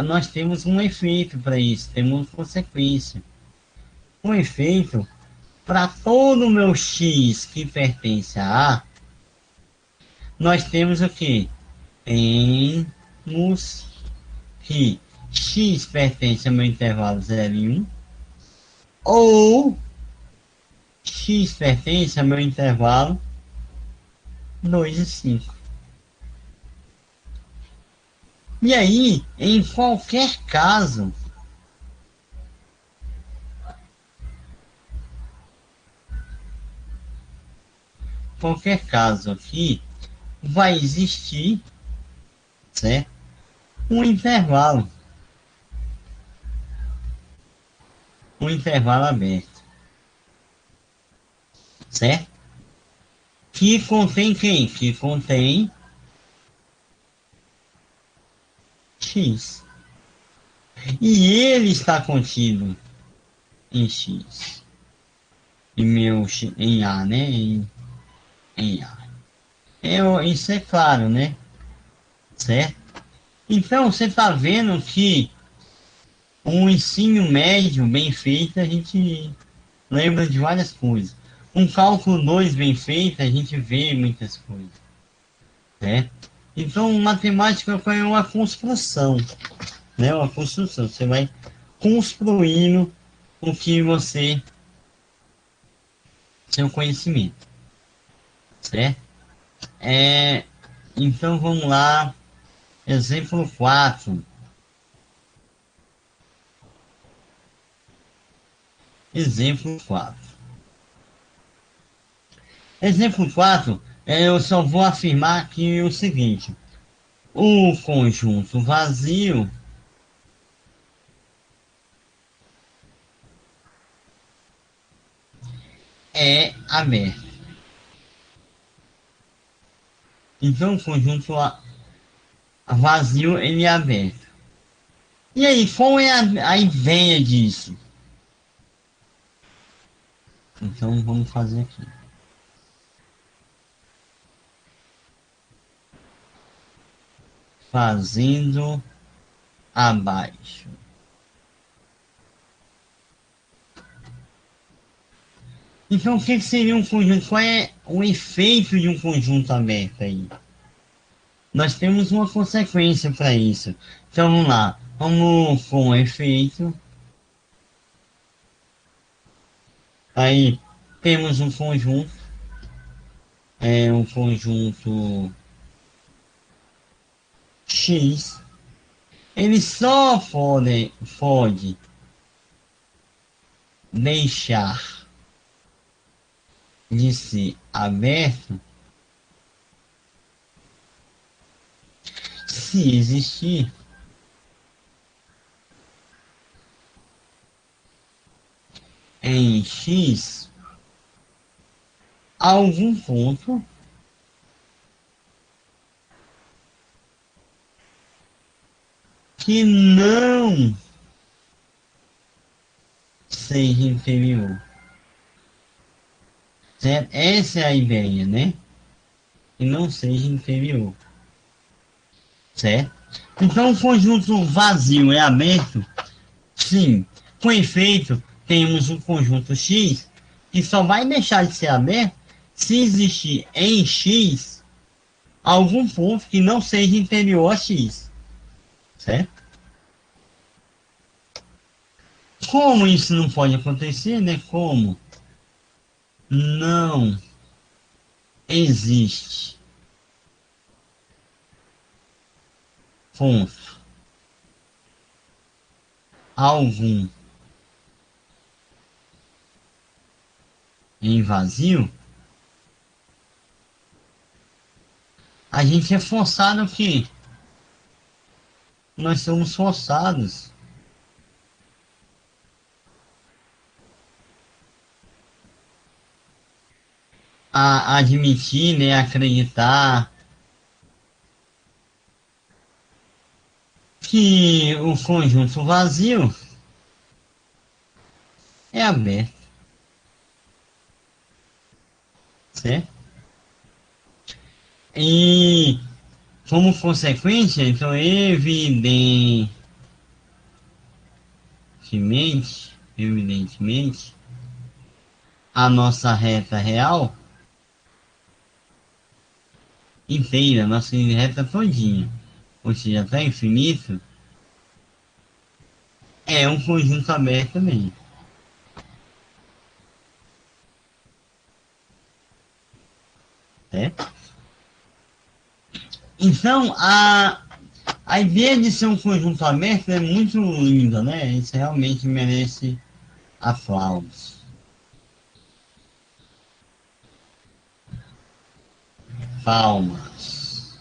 Speaker 1: nós temos um efeito para isso, temos consequência. Um efeito, para todo o meu x que pertence a A, nós temos o que? Temos que x pertence ao meu intervalo 0 e 1, ou x pertence ao meu intervalo 2 e 5. E aí, em qualquer caso aqui, vai existir, certo? Um intervalo aberto, certo? Que contém quem? Que contém x. E ele está contido em x. Em A, né? Em A. Isso é claro, né? Certo? Então você está vendo que um ensino médio bem feito a gente lembra de várias coisas. Um cálculo 2 bem feito a gente vê muitas coisas. Certo? Então matemática é uma construção, né? Uma construção. Você vai construindo o que você, seu conhecimento, certo? Então vamos lá, exemplo 4. Exemplo 4. Exemplo 4, eu só vou afirmar aqui o seguinte: o conjunto vazio é aberto. Então o conjunto vazio ele é aberto. E aí, qual é a ideia disso? Então vamos fazer aqui. Fazendo abaixo. Então, o que seria um conjunto? Qual é o efeito de um conjunto aberto aí? Nós temos uma consequência para isso. Então, vamos lá. Vamos com o efeito. Aí, temos um conjunto. É um conjunto X. Ele só pode deixar de ser aberto se existir em X algum ponto que não seja inferior. Certo? Essa é a ideia, né? Que não seja inferior. Certo? Então o conjunto vazio é aberto? Sim. Com efeito, temos um conjunto X que só vai deixar de ser aberto se existir em X algum ponto que não seja inferior a X. Certo? Como isso não pode acontecer, né? Como não existe ponto algum em vazio, A gente é forçado o quê? Nós somos forçados a admitir, né, acreditar que o conjunto vazio é aberto, certo? E como consequência, então evidentemente, a nossa reta real inteira, a nossa reta todinha, ou seja, até infinito, é um conjunto aberto também, certo? Então, a ideia de ser um conjunto aberto é muito linda, né? Isso realmente merece aplausos. Palmas.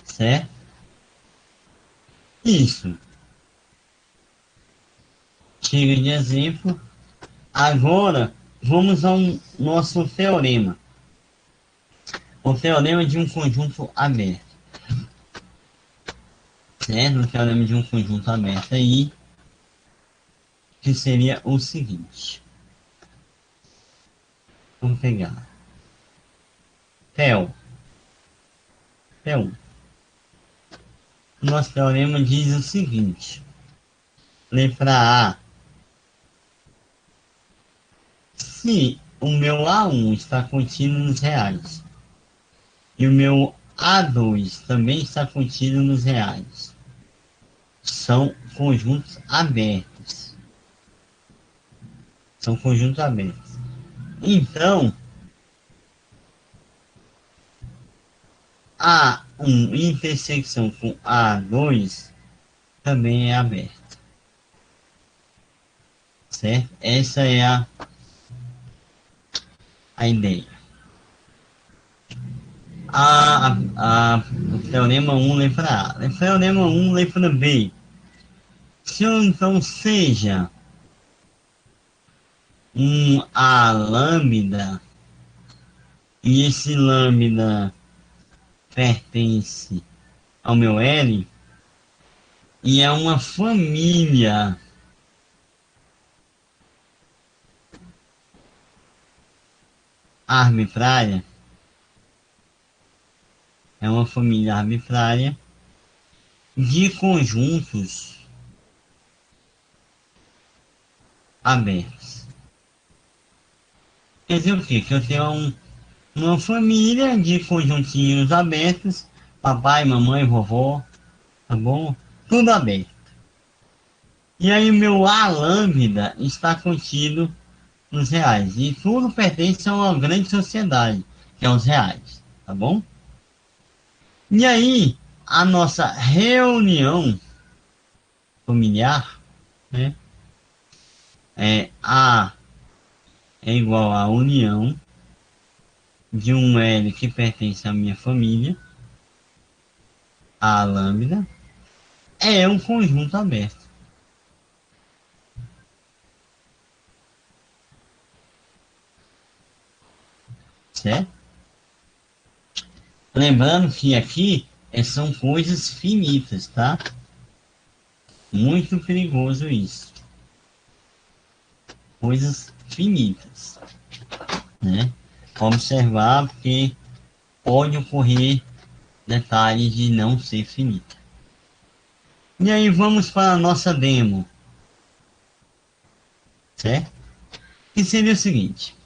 Speaker 1: Certo? Isso. Chega de exemplo. Agora, vamos ao nosso teorema. O teorema de um conjunto aberto. Certo? O teorema de um conjunto aberto aí, que seria o seguinte. Vamos pegar. Tel. Tel. Nosso teorema diz o seguinte. Letra A. Se o meu A1 está contido nos reais e o meu A2 também está contido nos reais, são conjuntos abertos. São conjuntos abertos. Então, A1 intersecção com A2 também é aberto. Certo? Essa é a ideia. O teorema 1, letra A. O teorema 1, letra B. Se eu então seja um A lambda, e esse lambda pertence ao meu L, e é uma família arbitrária, é uma família arbitrária de conjuntos abertos. Quer dizer o quê? Que eu tenho uma família de conjuntinhos abertos, papai, mamãe, vovó, tá bom? Tudo aberto. E aí o meu A lambda está contido nos reais. E tudo pertence a uma grande sociedade, que é os reais, tá bom? E aí, a nossa reunião familiar, né? A é igual à união de um L que pertence à minha família, A lambda, é um conjunto aberto, certo? Lembrando que aqui são coisas finitas, tá? Muito perigoso isso. Coisas finitas, né? Observar porque pode ocorrer detalhes de não ser finita. E aí vamos para a nossa demo, certo? Que seria o seguinte,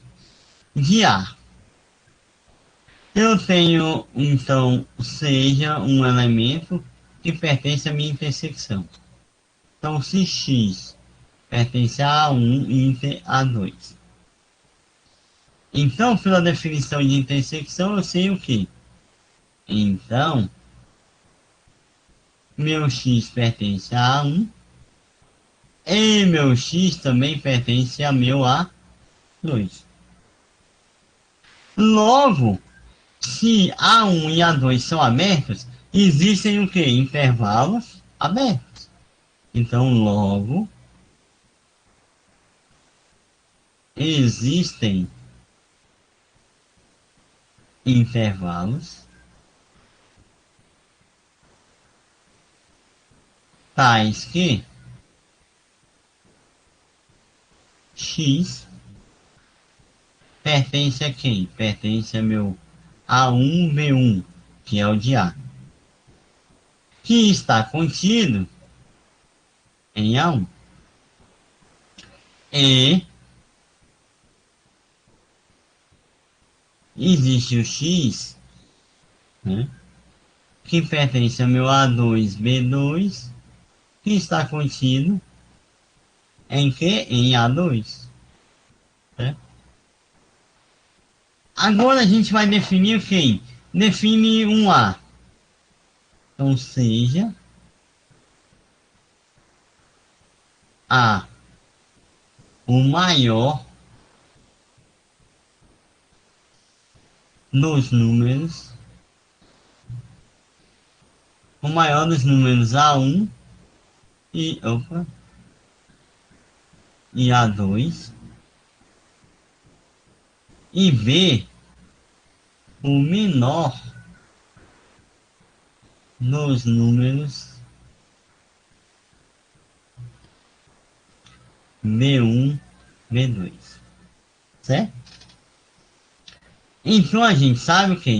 Speaker 1: de A, eu tenho, então, seja um elemento que pertence à minha intersecção. Então, se X pertence a A1 e inter A2. Então, pela definição de intersecção, eu sei o quê? Então, meu x pertence a A1 e meu x também pertence a meu A2. Logo, se A1 e A2 são abertos, existem o que? Intervalos abertos. Então, logo, existem intervalos tais que x pertence a quem? Pertence a meu A1, B1, que é o de A, que está contido em A1. E existe o x, né, que pertence ao meu A2, B2, que está contido em que? Em A2. Né? Agora a gente vai definir quem? Define um A. Então seja A o maior dos números, o maior dos números A1 e A2, e B o menor dos números B1, B2, certo? Então a gente sabe que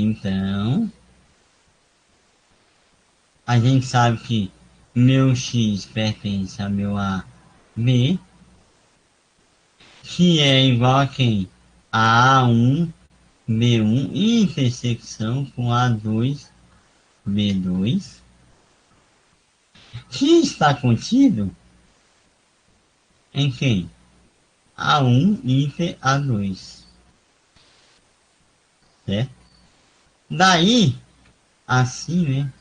Speaker 1: a gente sabe que meu x pertence a meu A, B, que é igual a quem? A A1, B1, intersecção com A2, B2, que está contido em quem? A1 inter A2, certo? Daí, assim, né?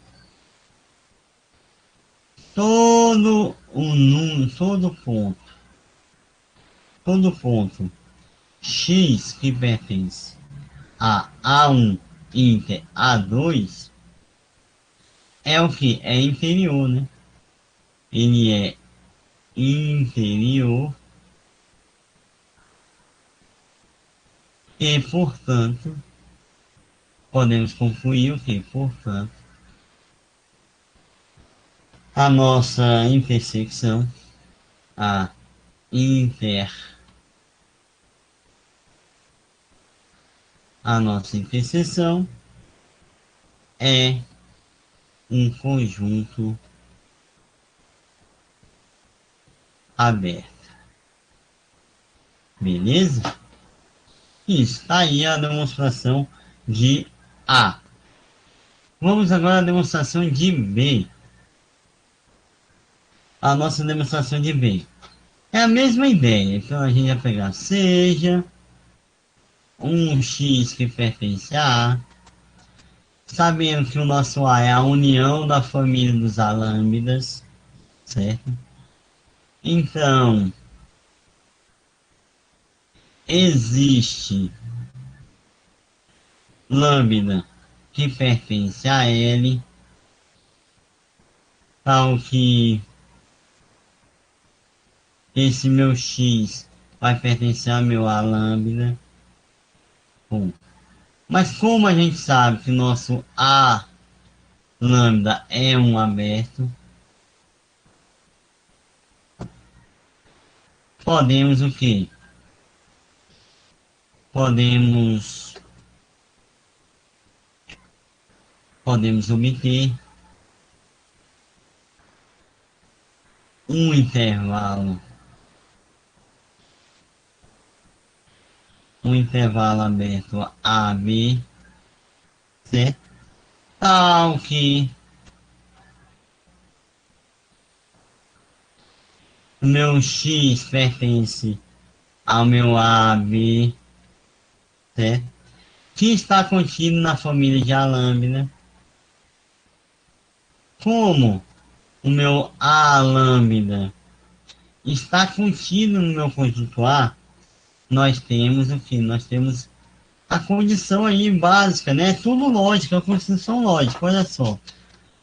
Speaker 1: Todo o número, todo ponto x que pertence a A1 inter A2 é o que? É interior, né? Ele é interior e, portanto, podemos concluir o que? Portanto, a nossa intersecção, a inter, a nossa interseção é um conjunto aberto. Beleza? Isso, tá aí a demonstração de A. Vamos agora à demonstração de B. A nossa demonstração de B. É a mesma ideia, então a gente vai pegar seja um x que pertence a A, sabendo que o nosso A é a união da família dos alâmbidas, certo? Então, existe lambda que pertence a L, tal que esse meu x vai pertencer ao meu A lambda. Bom, mas como a gente sabe que nosso A lambda é um aberto, podemos o quê? Podemos obter um intervalo, aberto A, B, certo? Tal que o meu x pertence ao meu A, B, certo? Que está contido na família de A lambda. Como o meu A lambda está contido no meu conjunto A, nós temos o que? Nós temos a condição aí básica, né? Tudo lógico, é uma construção lógica, olha só.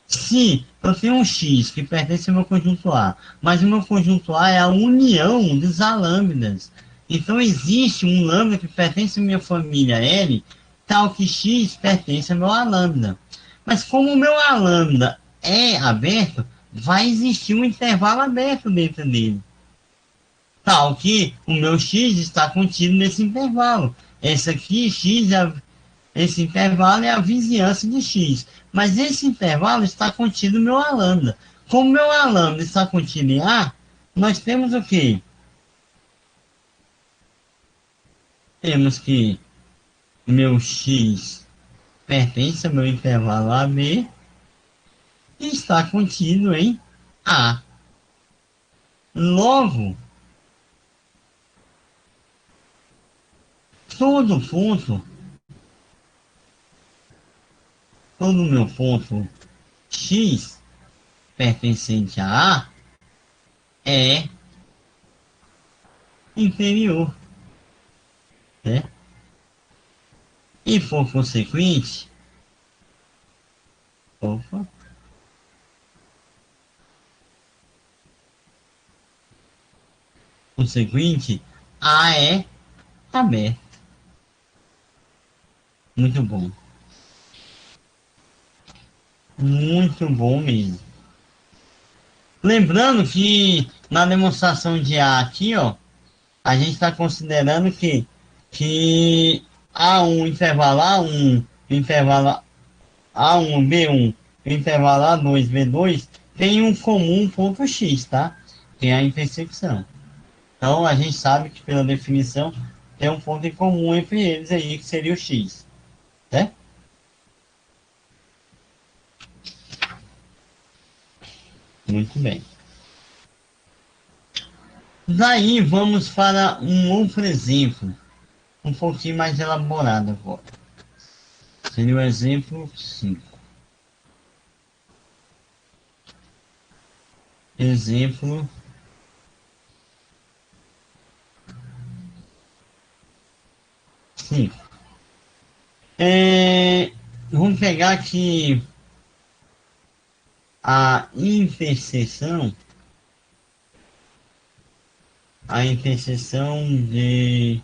Speaker 1: Se eu tenho um X que pertence ao meu conjunto A, mas o meu conjunto A é a união dos alâmbidas. Então existe um lambda que pertence à minha família L, tal que X pertence ao meu alâmbida. Mas como o meu alâmbida é aberto, vai existir um intervalo aberto dentro dele. Tal que o meu X está contido nesse intervalo. Esse aqui, esse intervalo é a vizinhança de X. Mas esse intervalo está contido no meu lambda. Como meu lambda está contido em A, nós temos o quê? Temos que meu X pertence ao meu intervalo AB e está contido em A. Logo, todo ponto, todo meu ponto X pertencente a A é inferior, né? E por consequente, opa, consequente, A é aberto. Muito bom. Muito bom mesmo. Lembrando que na demonstração de A aqui, ó, a gente está considerando que A1, intervalo A1, intervalo A1, B1, intervalo A2, B2, tem um comum ponto X, tá? Tem a intersecção. Então a gente sabe que pela definição tem um ponto em comum entre eles aí, que seria o X, né? Muito bem. Daí vamos para um outro exemplo, um pouquinho mais elaborado agora. Seria o exemplo 5. Exemplo 5. Vamos pegar aqui a interseção, de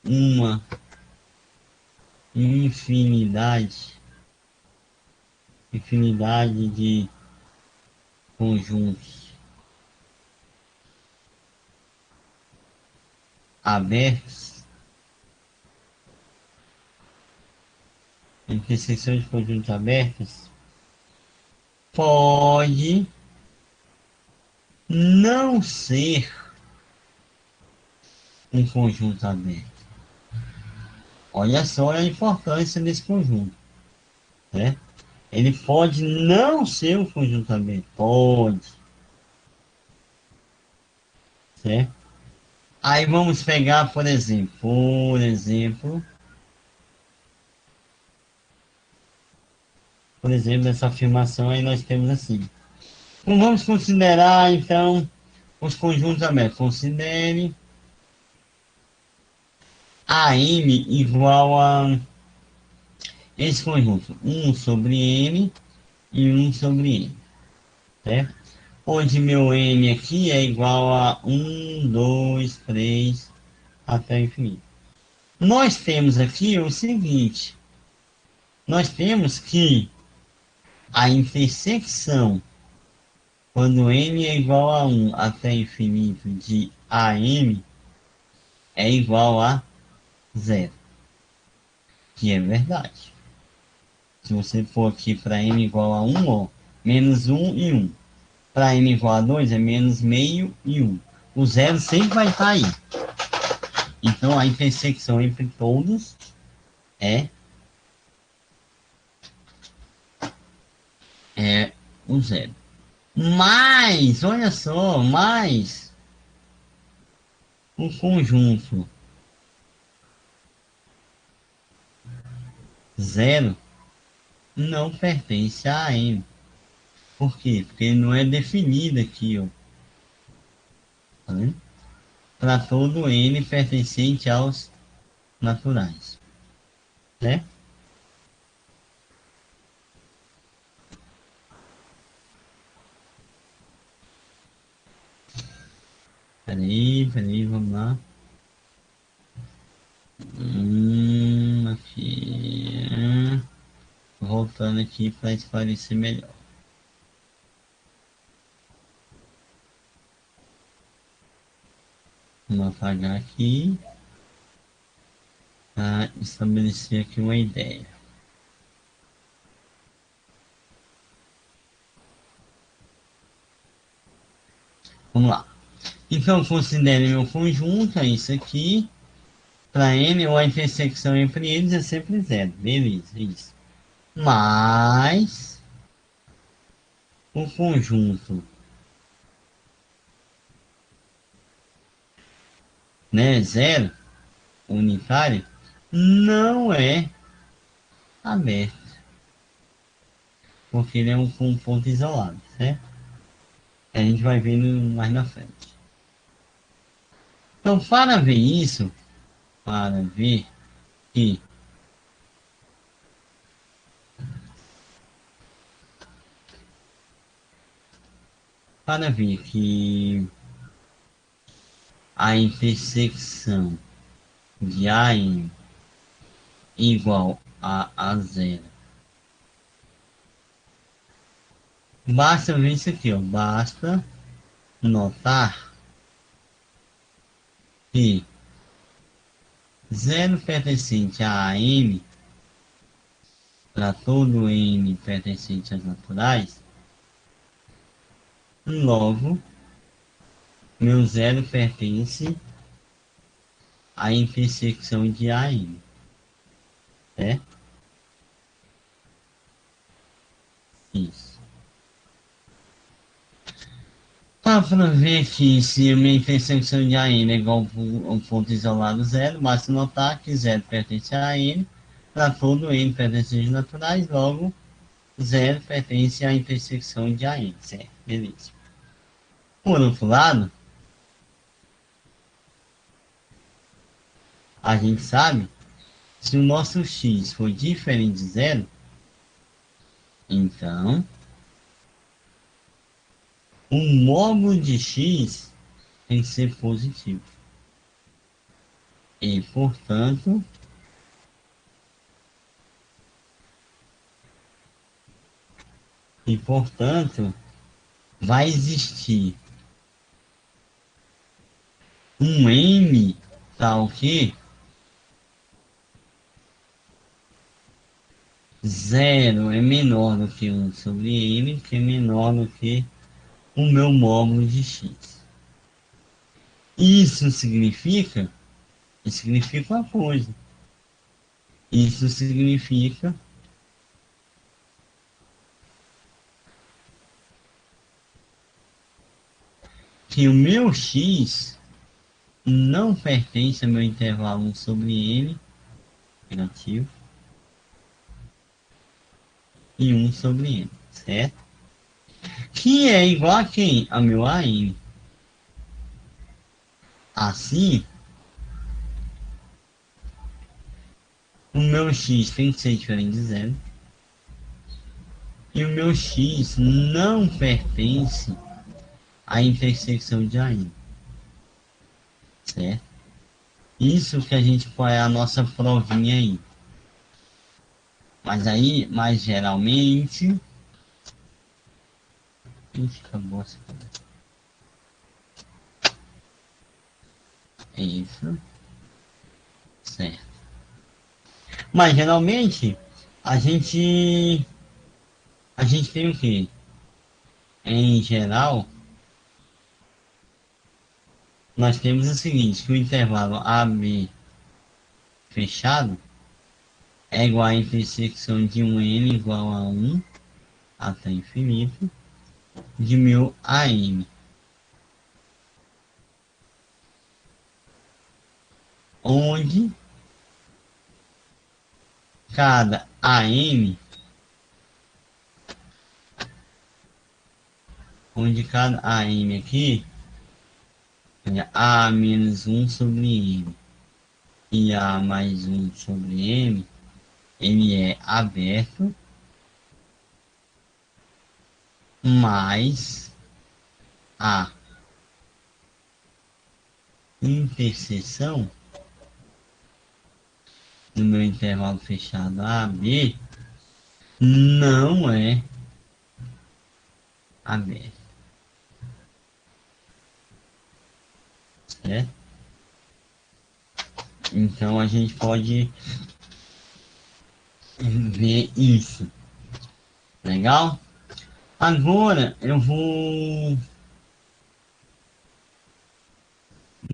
Speaker 1: uma infinidade, de conjuntos abertos, interseção de conjuntos abertos, pode não ser um conjunto aberto. Olha só a importância desse conjunto, né? Ele pode não ser um conjunto aberto, pode, certo? Aí vamos pegar, por exemplo, essa afirmação aí nós temos assim. Então vamos considerar então os conjuntos abertos. Considere AM igual a esse conjunto, 1 sobre M e 1 sobre M, certo? Onde meu M aqui é igual a 1, 2, 3, até o infinito. Nós temos aqui o seguinte, nós temos que a intersecção, quando M é igual a 1 até infinito de AM, é igual a zero, que é verdade. Se você for aqui para M igual a 1, ó, menos 1 e 1. Para M igual a 2 é menos meio e 1. O zero sempre vai estar aí. Então a intersecção entre todos é, o zero. Mas, olha só, mais o conjunto zero não pertence a M. Por quê? Porque ele não é definido aqui, ó. Tá vendo? Para todo N pertencente aos naturais, né? Peraí, vamos lá. Aqui. Voltando aqui para esclarecer melhor. Vamos apagar aqui para estabelecer aqui uma ideia. Vamos lá. Então, considere meu conjunto, é isso aqui. Para N, ou a intersecção entre eles é sempre zero. Beleza, é isso. Mas o conjunto, né, zero, unitário, não é aberto. Porque ele é um ponto isolado, certo? A gente vai vendo mais na frente. Então, para ver que para ver que a intersecção de AM igual a zero. Basta ver isso aqui, ó. Basta notar que zero pertencente a AM para todo N pertencente às naturais, logo meu zero pertence à intersecção de AM, é isso. Para ver que se a minha intersecção de AM é igual a um ponto isolado zero, basta notar que zero pertence a N, para todo N pertencentes naturais, logo zero pertence à intersecção de AM, certo? Beleza. Por outro lado, a gente sabe se o nosso x for diferente de zero, então o módulo de x tem que ser positivo. E, portanto, vai existir um m tal que zero é menor do que 1 sobre m, que é menor do que o meu módulo de x. Isso significa uma coisa. Isso significa que o meu x não pertence ao meu intervalo 1 sobre n negativo e 1 sobre n, certo? Que é igual a quem? A meu AN. Assim, o meu x tem que ser diferente de zero. E o meu x não pertence à intersecção de AN, certo? Isso que a gente põe a nossa provinha aí. Mas aí, mais geralmente... Ixi, acabou essa coisa. É isso. Certo. Mas geralmente, a gente... A gente tem o quê? Em geral, nós temos o seguinte, que o intervalo AB fechado é igual à intersecção de um n igual a 1 até infinito de 1000 a m, onde cada AM onde cada AM aqui é A menos um sobre M e A mais um sobre M, ele é aberto mais a interseção do meu intervalo fechado AB não é aberto, certo? Então a gente pode ver isso, legal? Agora eu vou...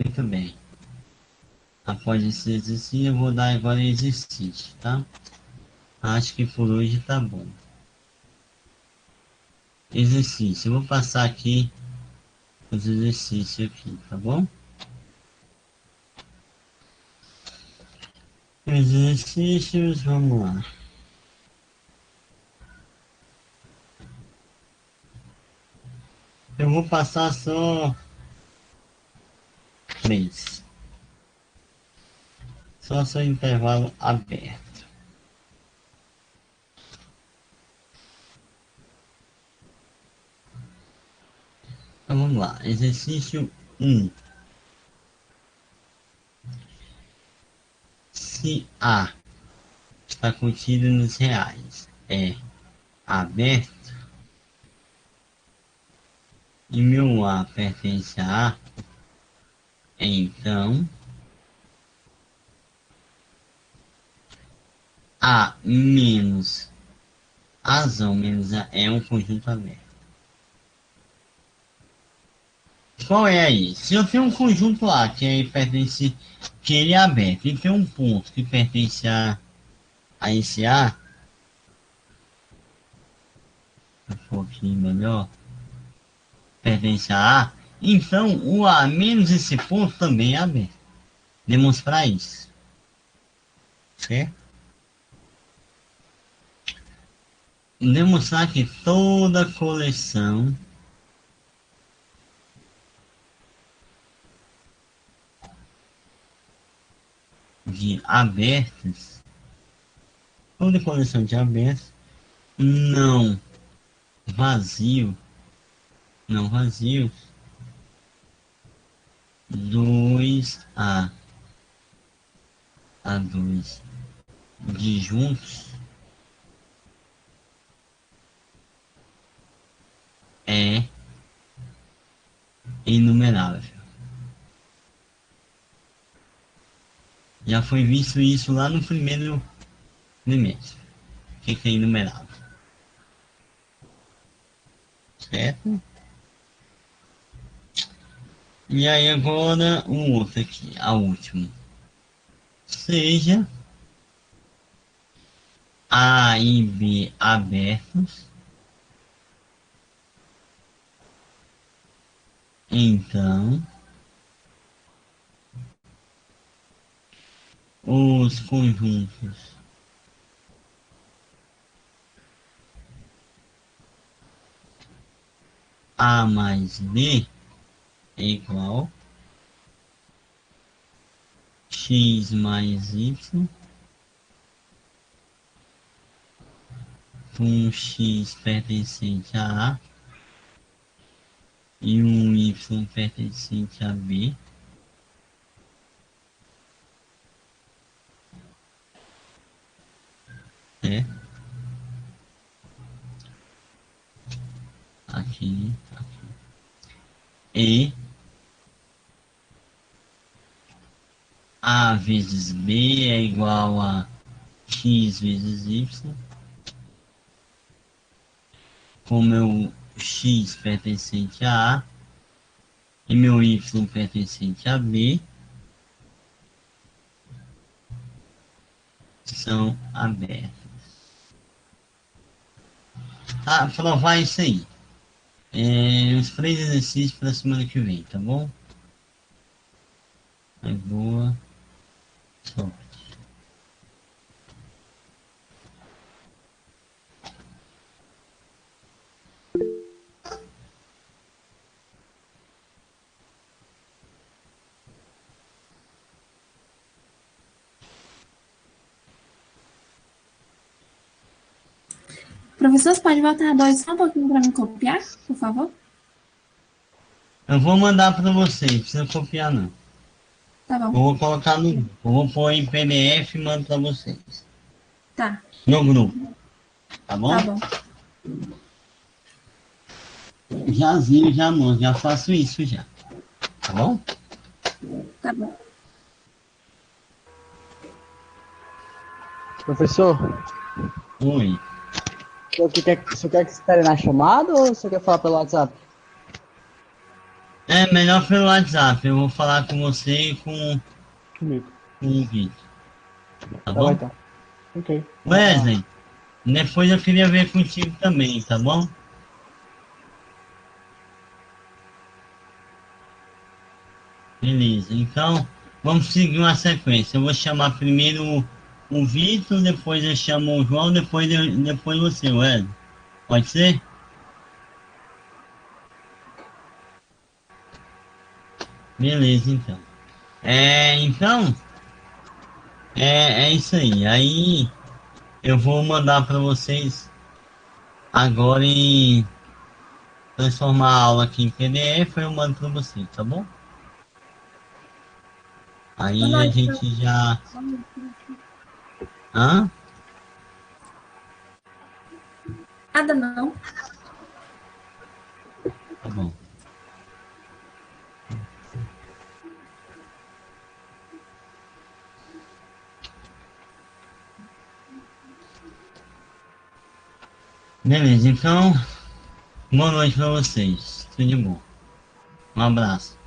Speaker 1: Muito bem. Após esse exercício, eu vou dar agora exercício, tá? Acho que por hoje tá bom. Exercício. Eu vou passar aqui os exercícios aqui, tá bom? Exercícios, vamos lá. Eu vou passar só 3. Só seu intervalo aberto. Então vamos lá. Exercício 1. Se A está contido nos reais, é aberto, e meu A pertence a A, então A menos azão menos A é um conjunto aberto. Qual é aí? Se eu tenho um conjunto A que aí pertence, que ele é aberto, e tem um ponto que pertence a esse A, um pouquinho melhor, pertence a A, então o A menos esse ponto também é aberto. Demonstrar isso, certo? Demonstrar que toda coleção de abertas, toda coleção de abertas, não vazio, não vazios, 2A2 disjuntos é inumerável. Já foi visto isso lá no primeiro trimestre. O que é inumerável? Certo? E aí agora o outro aqui, a última. Seja A e B abertos, então os conjuntos A mais B é igual x mais y com x pertencente a A e um y pertencente a B, né? Aqui, e A vezes B é igual a x vezes y, com meu x pertencente a A e meu y pertencente a B, são abertos. Ah, provar isso aí. Os 3 exercícios para a semana que vem, tá bom? Aí, boa sorte.
Speaker 2: Professor, você pode voltar dois só um pouquinho para me copiar, por favor?
Speaker 1: Eu vou mandar para vocês, não precisa copiar não.
Speaker 2: Tá
Speaker 1: Eu
Speaker 2: bom.
Speaker 1: vou colocar no. Eu vou pôr em PDF e mando para vocês.
Speaker 2: Tá,
Speaker 1: No grupo, tá
Speaker 2: tá
Speaker 1: bom?
Speaker 2: bom.
Speaker 1: Jazinho, já mando, já faço isso já. Tá bom?
Speaker 2: Tá bom.
Speaker 3: Professor,
Speaker 1: Oi.
Speaker 3: o senhor quer que espere na chamada ou o senhor quer falar pelo WhatsApp?
Speaker 1: É melhor pelo WhatsApp. Eu vou falar com você e
Speaker 3: Comigo.
Speaker 1: com o Vitor. Tá
Speaker 3: Tá bom
Speaker 1: bom?
Speaker 3: então. Ok.
Speaker 1: Wesley, depois eu queria ver contigo também, tá bom? Beleza, então vamos seguir uma sequência. Eu vou chamar primeiro o Vitor, depois eu chamo o João, depois você, Wesley. Pode ser? Beleza, então. É isso aí. Aí eu vou mandar para vocês agora em transformar a aula aqui em PDF, eu mando para vocês, tá bom?
Speaker 2: Boa
Speaker 1: Aí a
Speaker 2: noite,
Speaker 1: gente já. Hã?
Speaker 2: nada não.
Speaker 1: Tá bom. Beleza, então, boa noite para vocês. Tudo de bom. Um abraço.